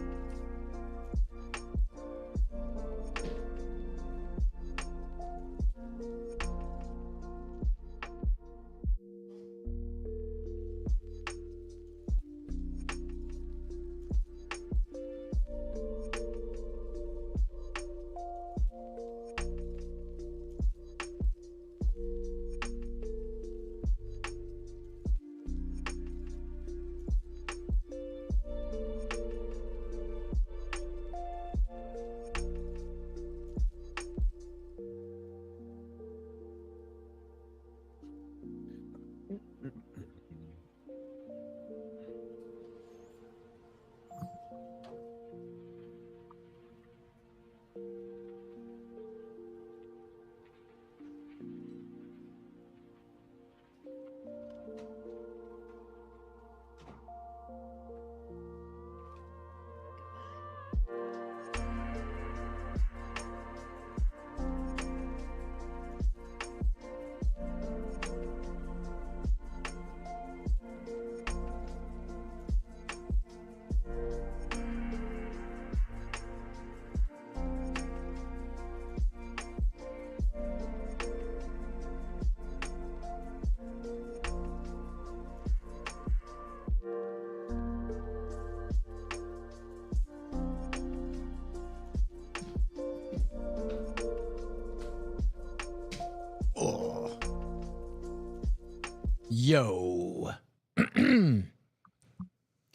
Yo.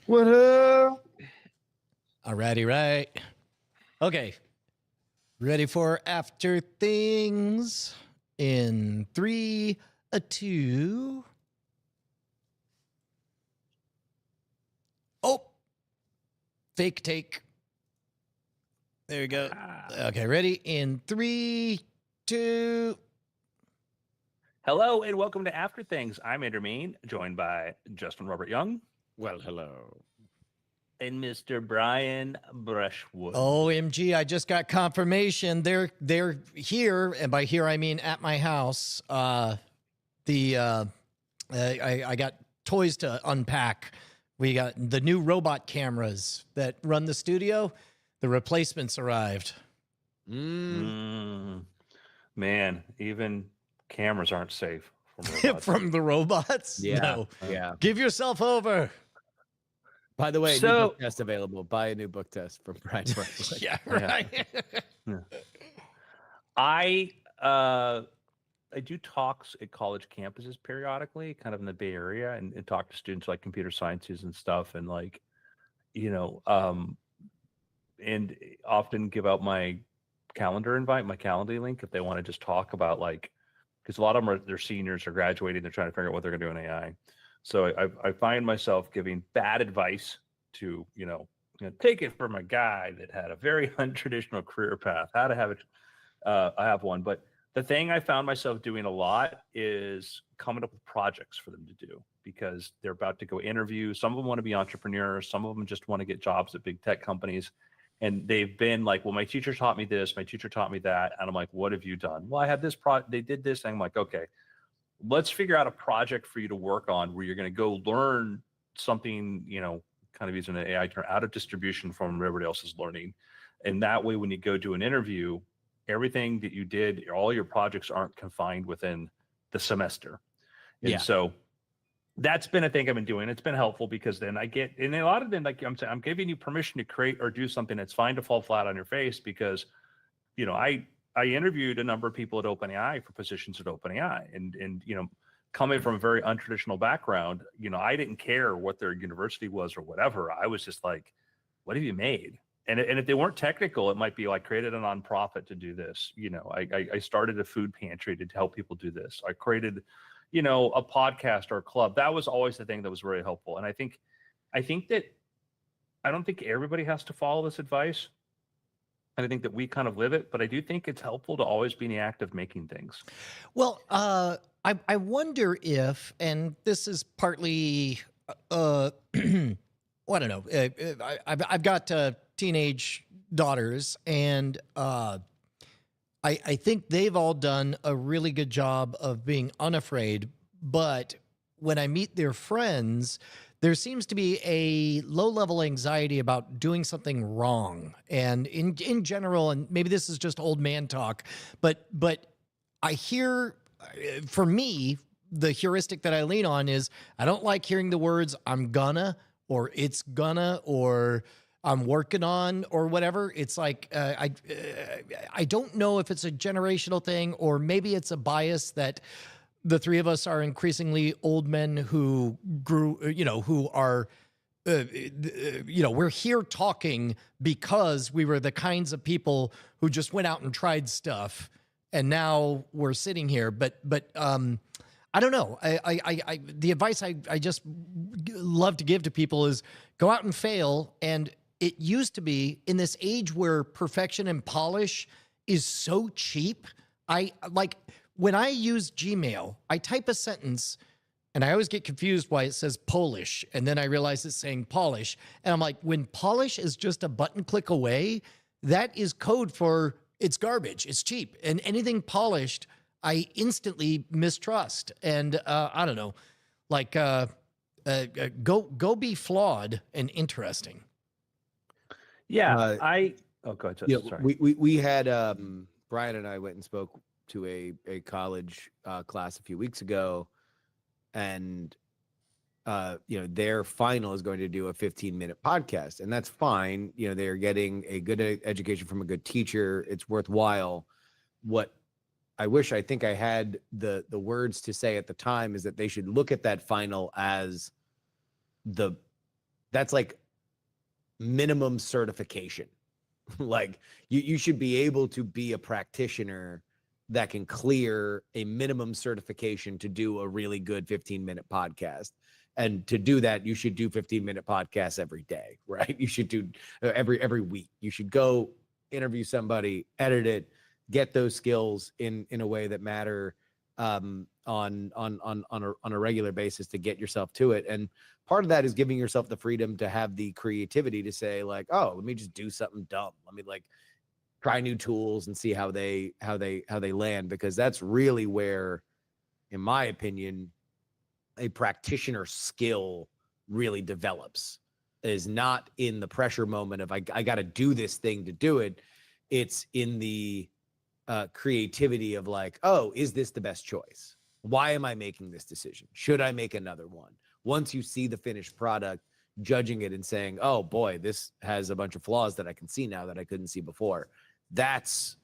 What up? Alrighty, right. Okay. Ready for after things in 3, 2. Oh, fake take. There you go. Okay, ready in 3, 2. Hello and welcome to After Things. I'm Andrew Mayne, joined by Justin Robert Young. Well, hello. And Mr. Brian Brushwood. OMG, I just got confirmation. They're here, and by here I mean at my house. I got toys to unpack. We got the new robot cameras that run the studio. The replacements arrived. Man, even cameras aren't safe from robots. From the robots? Yeah. No. Yeah. Give yourself over. By the way, new So- book test available. Buy a new book test from Brian Brushwood. Yeah, right. I do talks at college campuses periodically, kind of in the Bay Area, and talk to students like computer sciences and stuff, and and often give out my calendar invite, my Calendly link, if they want to just talk about because a lot of them they're seniors or graduating, they're trying to figure out what they're going to do in AI. So I find myself giving bad advice to take it from a guy that had a very untraditional career path. How to have it. I have one, but the thing I found myself doing a lot is coming up with projects for them to do, because they're about to go interview. Some of them want to be entrepreneurs. Some of them just want to get jobs at big tech companies. And they've been like, well, my teacher taught me this, my teacher taught me that. And I'm like, what have you done? Well, I had this they did this. And I'm like, okay, let's figure out a project for you to work on where you're going to go learn something, kind of using an AI term, out of distribution from everybody else's learning. And that way, when you go do an interview, everything that you did, all your projects aren't confined within the semester. And so that's been a thing I've been doing. It's been helpful because then I get, and a lot of them, like I'm saying, I'm giving you permission to create or do something. That's fine to fall flat on your face because, I interviewed a number of people at OpenAI for positions at OpenAI, and coming from a very untraditional background, I didn't care what their university was or whatever. I was just like, what have you made? And if they weren't technical, it might be like created a nonprofit to do this. I started a food pantry to help people do this. I created, a podcast or a club. That was always the thing that was very helpful. And I think that I don't think everybody has to follow this advice. And I think that we kind of live it, but I do think it's helpful to always be in the act of making things. Well, I wonder if, and this is partly, well, I don't know. I've got teenage daughters, and I think they've all done a really good job of being unafraid. But when I meet their friends, there seems to be a low-level anxiety about doing something wrong. And in general, and maybe this is just old man talk, but I hear, for me, the heuristic that I lean on is I don't like hearing the words "I'm gonna" or "it's gonna" or "I'm working on" or whatever. It's like I don't know if it's a generational thing or maybe it's a bias that the three of us are increasingly old men who grew, who are, we're here talking because we were the kinds of people who just went out and tried stuff, and now we're sitting here. But I don't know. The advice I just love to give to people is go out and fail. And it used to be in this age where perfection and polish is so cheap. When I use Gmail, I type a sentence and I always get confused why it says Polish. And then I realize it's saying polish. And I'm like, when polish is just a button click away, that is code for it's garbage. It's cheap. And anything polished, I instantly mistrust. And I don't know, go be flawed and interesting. Yeah. Oh, go ahead. Yeah, Sorry. we had Brian and I went and spoke to a college class a few weeks ago, and their final is going to do a 15-minute podcast, and that's fine. They're getting a good education from a good teacher. It's worthwhile. What I think I had the words to say at the time is that they should look at that final as that's like minimum certification. Like you should be able to be a practitioner that can clear a minimum certification to do a really good 15-minute podcast. And to do that, you should do 15-minute podcasts every day, right? You should do every week. You should go interview somebody, edit it, get those skills in a way that matter on a regular basis to get yourself to it. And part of that is giving yourself the freedom to have the creativity to say like, oh, let me just do something dumb. Let me try new tools and see how they land, because that's really where, in my opinion, a practitioner skill really develops, is not in the pressure moment of I got to do this thing to do it. It's in the creativity of like, oh, is this the best choice? Why am I making this decision? Should I make another one? Once you see the finished product, judging it and saying, oh boy, this has a bunch of flaws that I can see now that I couldn't see before. That's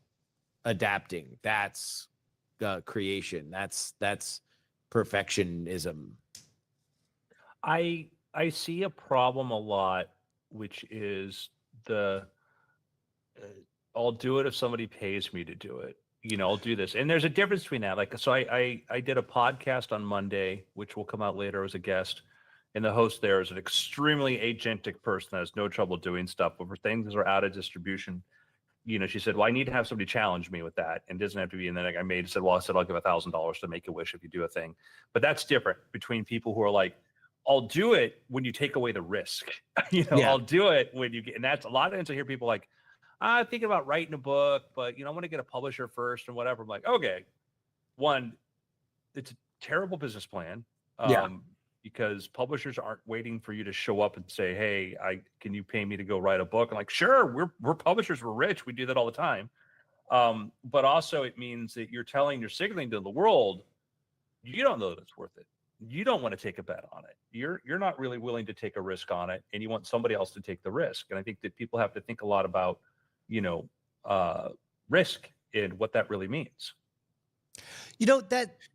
adapting. That's creation. That's perfectionism. I see a problem a lot, which is I'll do it if somebody pays me to do it. I'll do this. And there's a difference between that. Like, so I did a podcast on Monday, which will come out later as a guest. And the host there is an extremely agentic person that has no trouble doing stuff. But for things that are out of distribution, she said, well, I need to have somebody challenge me with that. And it doesn't have to be. And then I said, I'll give $1,000 to make a wish if you do a thing. But that's different between people who are like, I'll do it when you take away the risk. I'll do it when you get, and that's a lot of times I hear people like, I'm thinking about writing a book, but I want to get a publisher first and whatever. I'm like, okay, one, it's a terrible business plan. Because publishers aren't waiting for you to show up and say, hey, can you pay me to go write a book? I'm like, sure, we're publishers, we're rich, we do that all the time. But also it means that you're signaling to the world, you don't know that it's worth it. you don't want to take a bet on it. You're not really willing to take a risk on it, and you want somebody else to take the risk. And I think that people have to think a lot about, you know, risk and what that really means. You know,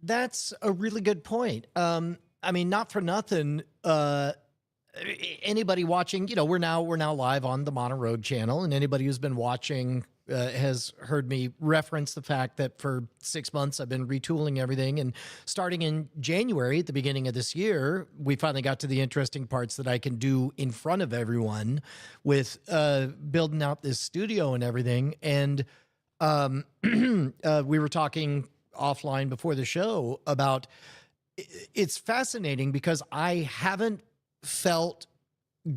that's a really good point. I mean, not for nothing. Anybody watching, you know, we're now live on the Mono Road channel, and anybody who's been watching has heard me reference the fact that for 6 months I've been retooling everything, and starting in January at the beginning of this year, we finally got to the interesting parts that I can do in front of everyone with building out this studio and everything. And we were talking offline before the show about it's fascinating because I haven't felt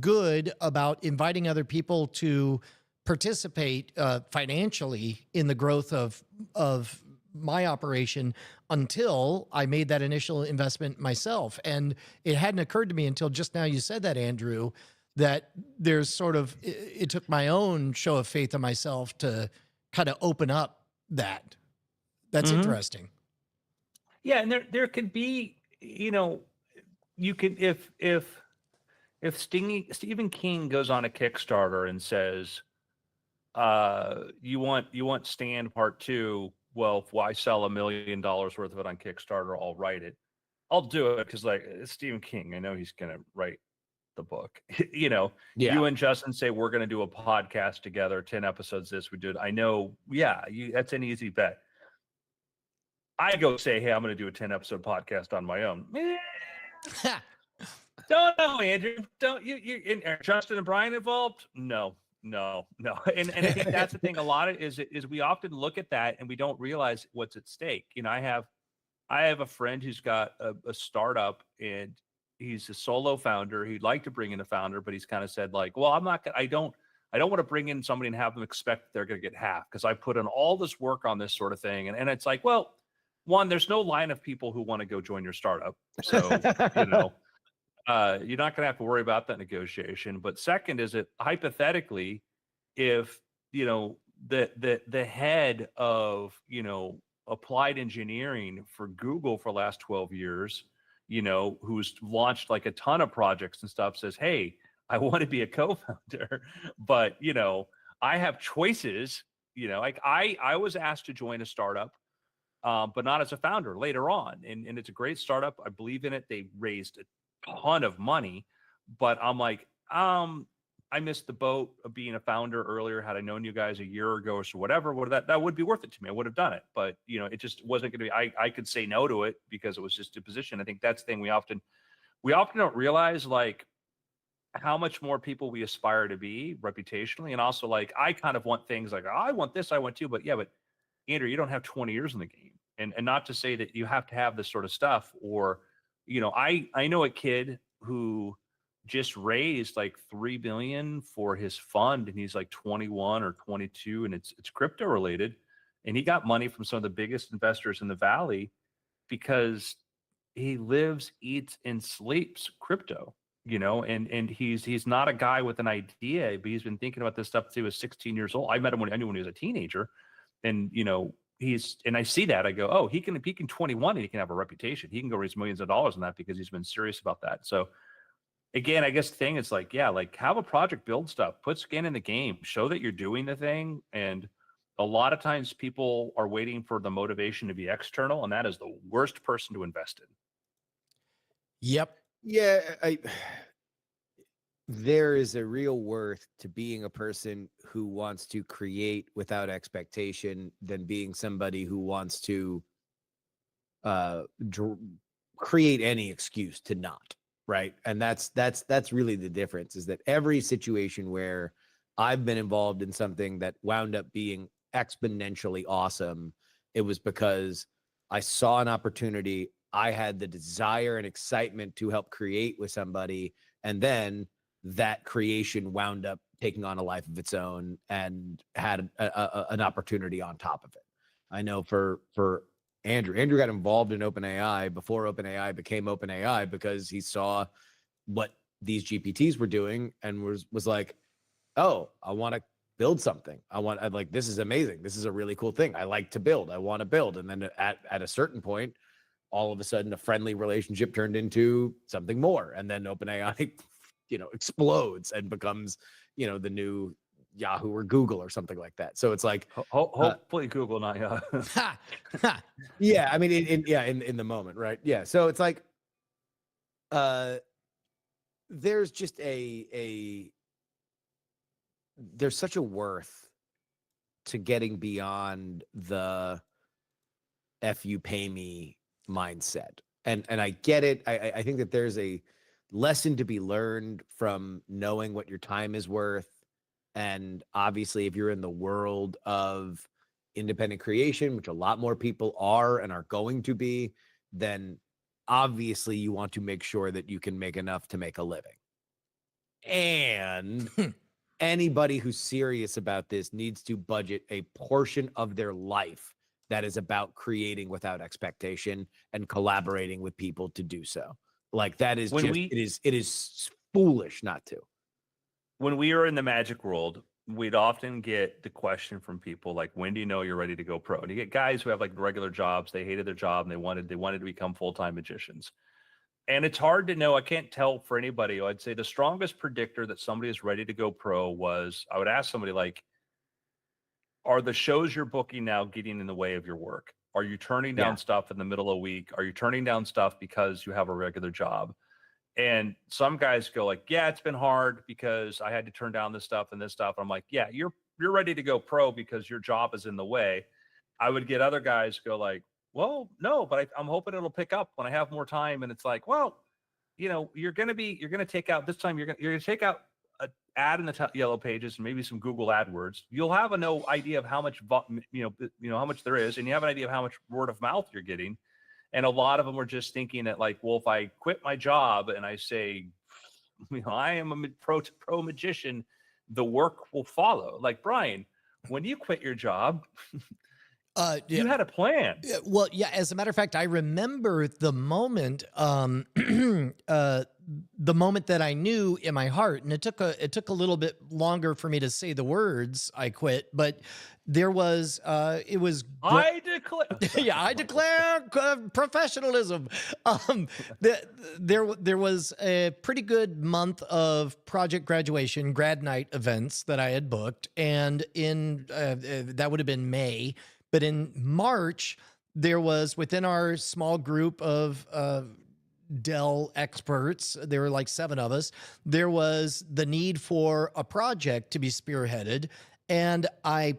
good about inviting other people to participate financially in the growth of my operation until I made that initial investment myself. And it hadn't occurred to me until just now you said that, Andrew, that there's sort of, it took my own show of faith in myself to kind of open up that. That's interesting. Yeah, and there can be, you know, you can if Stephen King goes on a Kickstarter and says, you want Stand Part 2, well, if I sell $1 million worth of it on Kickstarter, I'll write it. I'll do it because, like, it's Stephen King. I know he's gonna write the book. You know, you and Justin say we're gonna do a podcast together, 10 episodes this, we do it. I know, that's an easy bet. I go say, hey, I'm gonna do a 10 episode podcast on my own. Don't know, Andrew. Don't you are Justin and Brian involved? No. And I think that's the thing. A lot of is we often look at that and we don't realize what's at stake. You know, I have a friend who's got a startup, and he's a solo founder. He'd like to bring in a founder, but he's kind of said, like, well, I don't want to bring in somebody and have them expect they're going to get half, because I put in all this work on this sort of thing. And it's like, well, one, there's no line of people who want to go join your startup. So, you know, you're not going to have to worry about that negotiation. But second is it hypothetically, if, you know, the head of, you know, applied engineering for Google for the last 12 years, you know, who's launched like a ton of projects and stuff, says, hey, I want to be a co-founder, but, you know, I have choices, you know, like I was asked to join a startup, but not as a founder later on. And it's a great startup. I believe in it. They raised a ton of money, but I'm like, I missed the boat of being a founder earlier. Had I known you guys a year ago or so, whatever, that would be worth it to me. I would have done it, but you know, it just wasn't going to be, I could say no to it because it was just a position. I think that's the thing we often don't realize, like, how much more people we aspire to be reputationally. And also, like, I kind of want things like, oh, I want this, I want to, but Andrew, you don't have 20 years in the game. And not to say that you have to have this sort of stuff, or, you know, I know a kid who just raised like 3 billion for his fund, and he's like 21 or 22, and it's crypto related. And he got money from some of the biggest investors in the Valley because he lives, eats, and sleeps crypto, you know, and he's not a guy with an idea, but he's been thinking about this stuff since he was 16 years old. I met him when he was a teenager, and, you know, and I see that, I go, oh, he can 21 and he can have a reputation. He can go raise millions of dollars on that because he's been serious about that. So again, I guess the thing is, like, like, have a project, build stuff, put skin in the game, show that you're doing the thing. And a lot of times people are waiting for the motivation to be external, and that is the worst person to invest in. Yep. Yeah, there is a real worth to being a person who wants to create without expectation than being somebody who wants to create any excuse to not, right? And that's really the difference, is that every situation where I've been involved in something that wound up being exponentially awesome, it was because I saw an opportunity, I had the desire and excitement to help create with somebody, and then that creation wound up taking on a life of its own and had an opportunity on top of it. I know for Andrew got involved in OpenAI before OpenAI became OpenAI because he saw what these GPTs were doing and was like, oh, I want to build something. I'm like, this is amazing. This is a really cool thing. I like to build. I want to build. And then at a certain point, all of a sudden a friendly relationship turned into something more. And then OpenAI, explodes and becomes, the new Yahoo or Google or something like that. So it's like, Hopefully Google, not Yahoo. Ha! Ha! yeah, I mean, in the moment, right? Yeah. So it's like, there's just there's such a worth to getting beyond the F you pay me mindset. And I get it. I think that there's a lesson to be learned from knowing what your time is worth. And obviously, if you're in the world of independent creation, which a lot more people are and are going to be, then obviously you want to make sure that you can make enough to make a living. And anybody who's serious about this needs to budget a portion of their life that is about creating without expectation and collaborating with people to do so. Like that is it is foolish not to. When we were in the Magic world, we'd often get the question from people like, when do you know you're ready to go pro? And you get guys who have like regular jobs, they hated their job and they wanted to become full-time magicians. And it's hard to know. I can't tell for anybody. I'd say the strongest predictor that somebody is ready to go pro was, I would ask somebody like, are the shows you're booking now getting in the way of your work? Are you turning down stuff in the middle of the week? Are you turning down stuff because you have a regular job? And some guys go like, yeah, it's been hard because I had to turn down this stuff and this stuff. I'm like, yeah, you're ready to go pro because your job is in the way. I would get other guys go like, well, no, but I'm hoping it'll pick up when I have more time. And it's like, well, you're going to take out this time. You're going to take out an ad in the yellow pages and maybe some Google AdWords. You'll have no idea of how much, how much there is. And you have an idea of how much word of mouth you're getting. And a lot of them were just thinking that like, well, if I quit my job and I say, I am a pro magician, the work will follow. Like, Brian, when you quit your job, you had a plan. Well, yeah. As a matter of fact, I remember the moment, the moment that I knew in my heart, and it took a little bit longer for me to say the words "I quit," but there was, it was. I declare. Yeah, I declare professionalism. There was a pretty good month of project graduation, grad night events that I had booked, and in that would have been May. But in March, there was within our small group of Dell experts, there were like 7 of us, there was the need for a project to be spearheaded. And I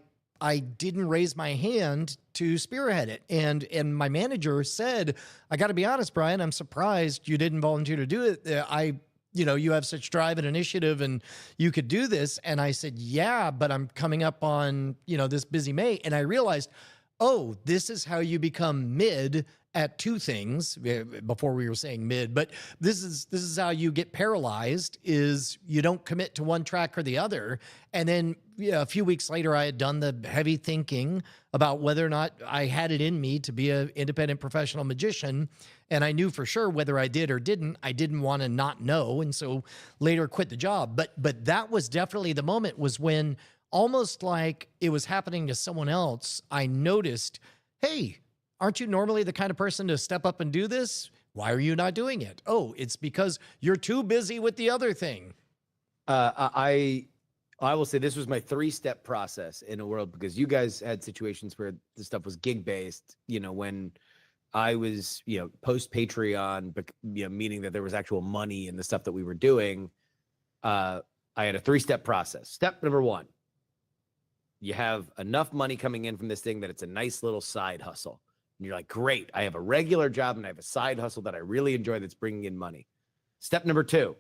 didn't raise my hand to spearhead it. And my manager said, I got to be honest, Brian, I'm surprised you didn't volunteer to do it. You have such drive and initiative and you could do this. And I said, yeah, but I'm coming up on, this busy May. And I realized, oh, this is how you become mid at 2 things. Before we were saying mid, but this is how you get paralyzed, is you don't commit to one track or the other. And then a few weeks later, I had done the heavy thinking about whether or not I had it in me to be an independent professional magician. And I knew for sure whether I did or didn't. I didn't want to not know. And so later quit the job. But that was definitely the moment, was when, almost like it was happening to someone else, I noticed, hey, aren't you normally the kind of person to step up and do this? Why are you not doing it? Oh, it's because you're too busy with the other thing. I will say this was my 3-step process in a world, because you guys had situations where the stuff was gig based, when I was, post Patreon, but meaning that there was actual money in the stuff that we were doing. I had a 3-step process. Step number 1, you have enough money coming in from this thing that it's a nice little side hustle. And you're like, great, I have a regular job and I have a side hustle that I really enjoy that's bringing in money. Step number 2,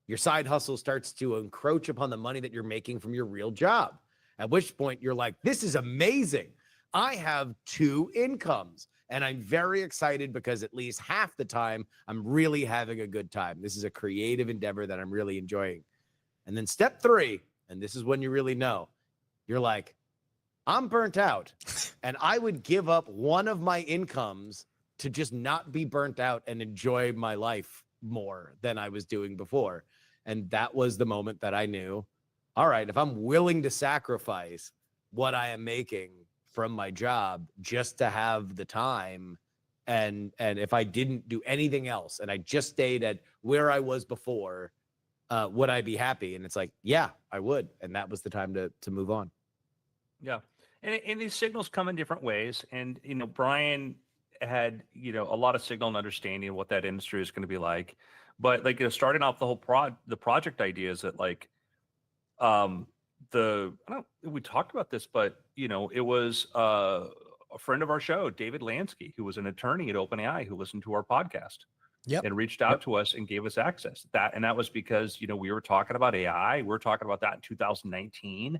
your side hustle starts to encroach upon the money that you're making from your real job. At which point you're like, this is amazing. I have 2 incomes. And I'm very excited because at least half the time I'm really having a good time. This is a creative endeavor that I'm really enjoying. And then step 3, and this is when you really know, you're like, I'm burnt out, and I would give up one of my incomes to just not be burnt out and enjoy my life more than I was doing before. And that was the moment that I knew, all right, if I'm willing to sacrifice what I am making from my job just to have the time and if I didn't do anything else and I just stayed at where I was before, would I be happy? And it's like, yeah, I would. And that was the time to move on. Yeah. And these signals come in different ways. And, Brian had, a lot of signal and understanding of what that industry is going to be like. But like, starting off the whole the project ideas that like, we talked about this, but it was a friend of our show, David Lansky, who was an attorney at OpenAI, who listened to our podcast. Yep. And reached out to us and gave us access. And that was because, we were talking about AI. We were talking about that in 2019.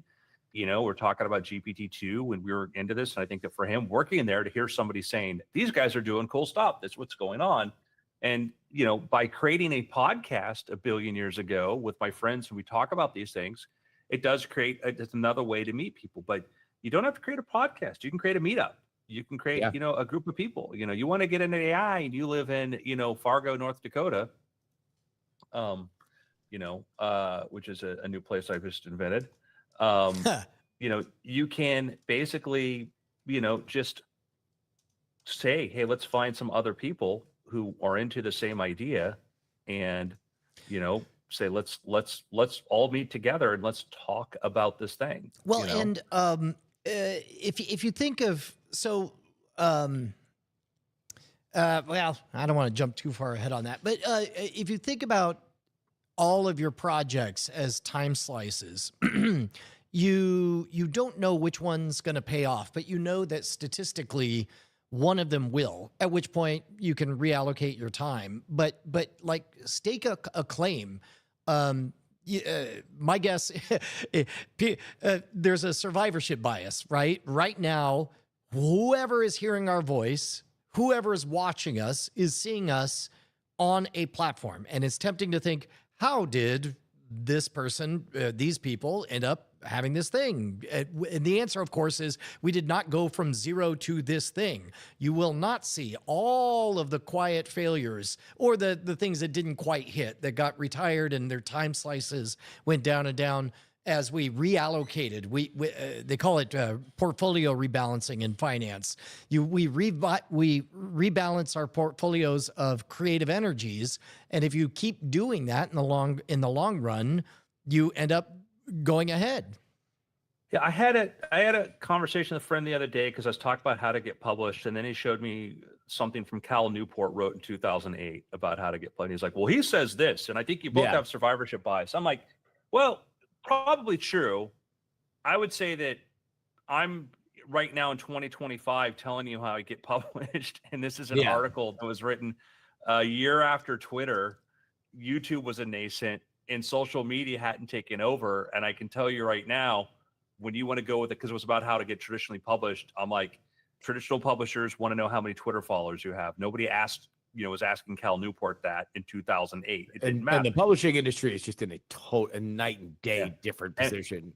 We're talking about GPT-2 when we were into this. And I think that for him working in there, to hear somebody saying, these guys are doing cool stuff, that's what's going on. And, by creating a podcast a billion years ago with my friends, and we talk about these things, it does create it's another way to meet people. But you don't have to create a podcast. You can create a meetup. You can create, a group of people. You want to get into AI and you live in, Fargo, North Dakota, which is a new place I've just invented. You can basically, just say, hey, let's find some other people who are into the same idea, and, say, let's all meet together and let's talk about this thing. Well, and if you think of well, I don't want to jump too far ahead on that, but if you think about all of your projects as time slices, you don't know which one's going to pay off, but you know that statistically one of them will, at which point you can reallocate your time. But like stake a claim. My guess, there's a survivorship bias, right? Right now, whoever is hearing our voice, whoever is watching us, is seeing us on a platform. And it's tempting to think, how did this person, these people end up having this thing? And the answer, of course, is we did not go from zero to this thing. You will not see all of the quiet failures or the things that didn't quite hit, that got retired and their time slices went down and down as we reallocated. They call it portfolio rebalancing in finance. We rebalance our portfolios of creative energies, and if you keep doing that in the long run, you end up going ahead. Yeah, I had a conversation with a friend the other day because I was talking about how to get published, and then he showed me something from Cal Newport wrote in 2008 about how to get published. He's like, well, he says this, and I think you both have survivorship bias. I'm like, well, probably true. I would say that I'm right now in 2025 telling you how I get published, and this is an article that was written a year after Twitter, YouTube was a nascent, and social media hadn't taken over. And I can tell you right now, when you want to go with it, because it was about how to get traditionally published, I'm like, traditional publishers want to know how many Twitter followers you have. Nobody asked, was asking Cal Newport that in 2008. It didn't matter. And the publishing industry is just in a night and day different position.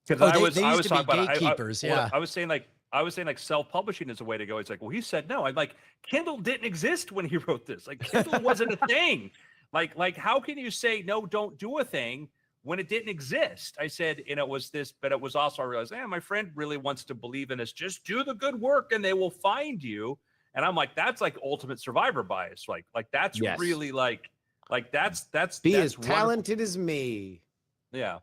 Because I was talking about gatekeepers. I was saying like self-publishing is a way to go. It's like, well, he said no. I'm like, Kindle didn't exist when he wrote this. Like, Kindle wasn't a thing. Like, how can you say no, don't do a thing when it didn't exist? I said, and it was this, but it was also, I realized, my friend really wants to believe in us. Just do the good work and they will find you. And I'm like, that's like ultimate survivor bias. Like that's really like that's be as talented as me. Yeah.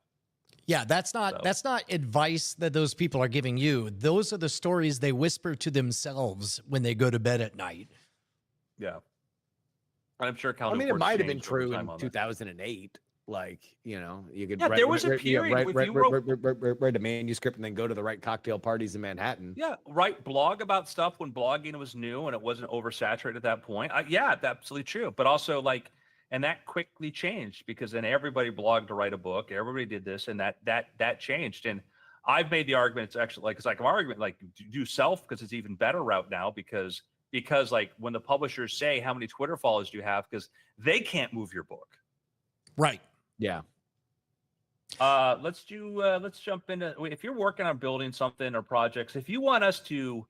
Yeah, that's not advice that those people are giving you. Those are the stories they whisper to themselves when they go to bed at night. Yeah. I'm sure Cal it might have been true in 2008. Like, you could write, there was a period write a manuscript and then go to the right cocktail parties in Manhattan. Yeah, blog about stuff when blogging was new and it wasn't oversaturated at that point. That's absolutely true. But also and that quickly changed because then everybody blogged to write a book. Everybody did this, and that changed. And I've made the argument, it's actually it's like an argument, like do self, because it's even better route now because like when the publishers say how many Twitter followers do you have, because they can't move your book. Right. Yeah. Let's jump into, if you're working on building something or projects, if you want us to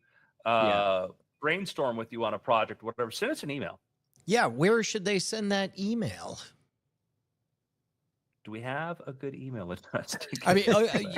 brainstorm with you on a project, whatever, send us an email. Yeah. Where should they send that email? Do we have a good email address? I mean,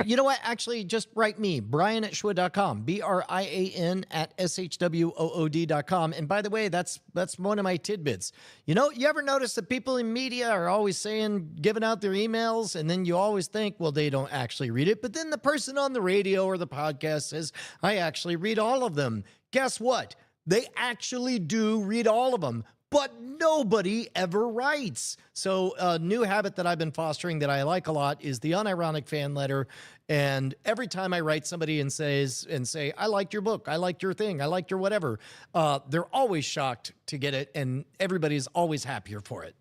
you know what? Actually, just write me, Brian@schwood.com, BRIAN@SHWOOD.com. And by the way, that's one of my tidbits. You know, you ever notice that people in media are always saying, giving out their emails, and then you always think, well, they don't actually read it. But then the person on the radio or the podcast says, I actually read all of them. Guess what? They actually do read all of them. But nobody ever writes. So a new habit that I've been fostering that I like a lot is the unironic fan letter. And every time I write somebody and say, I liked your book, I liked your thing, I liked your whatever, they're always shocked to get it, and everybody's always happier for it.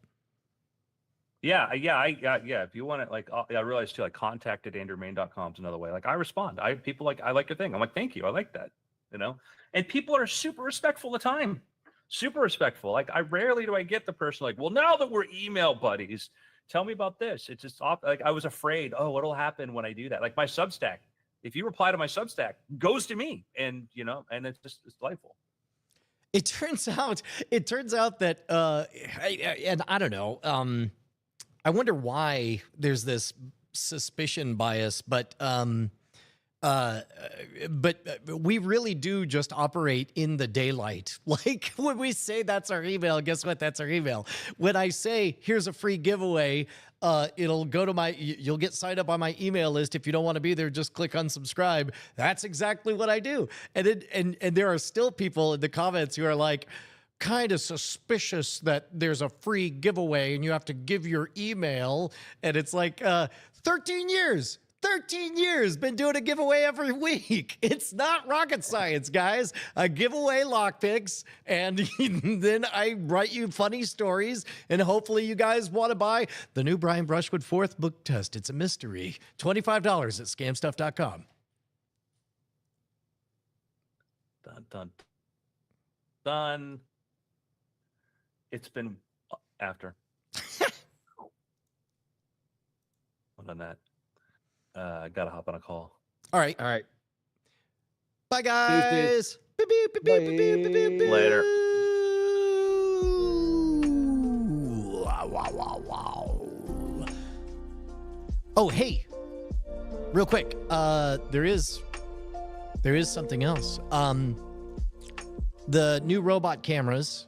Yeah. If you want it, like, I realized too, like, contact@andrewmayne.com is another way. Like, I respond. People like, I like your thing. I'm like, thank you. I like that. You know, and people are super respectful of time. Super respectful. Like, I rarely do I get the person like, well, now that we're email buddies, tell me about this. It's just off. Like, I was afraid, oh, what'll happen when I do that? Like my Substack, if you reply to my Substack, goes to me, and you know, and it's delightful. It turns out that, and I don't know. I wonder why there's this suspicion bias, but we really do just operate in the daylight. Like when we say that's our email, guess what? That's our email. When I say, here's a free giveaway, it'll go to you'll get signed up on my email list. If you don't want to be there, just click unsubscribe. That's exactly what I do. And there are still people in the comments who are like, kind of suspicious that there's a free giveaway and you have to give your email. And it's like, 13 years. 13 years, been doing a giveaway every week. It's not rocket science, guys. I give away lockpicks, and then I write you funny stories, and hopefully you guys want to buy the new Brian Brushwood 4th book test. It's a mystery. $25 at scamstuff.com. Done. It's been after. On that. I gotta hop on a call. All right. Bye, guys. Beep, beep, beep, beep, beep, beep, beep, beep. Later. Wow. Oh, hey, real quick. There is something else. The new robot cameras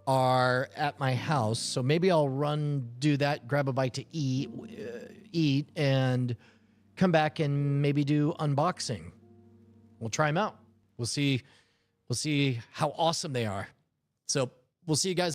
are at my house, so maybe I'll do that, grab a bite to eat, and come back and maybe do unboxing. We'll try them out. We'll see how awesome they are. So we'll see you guys.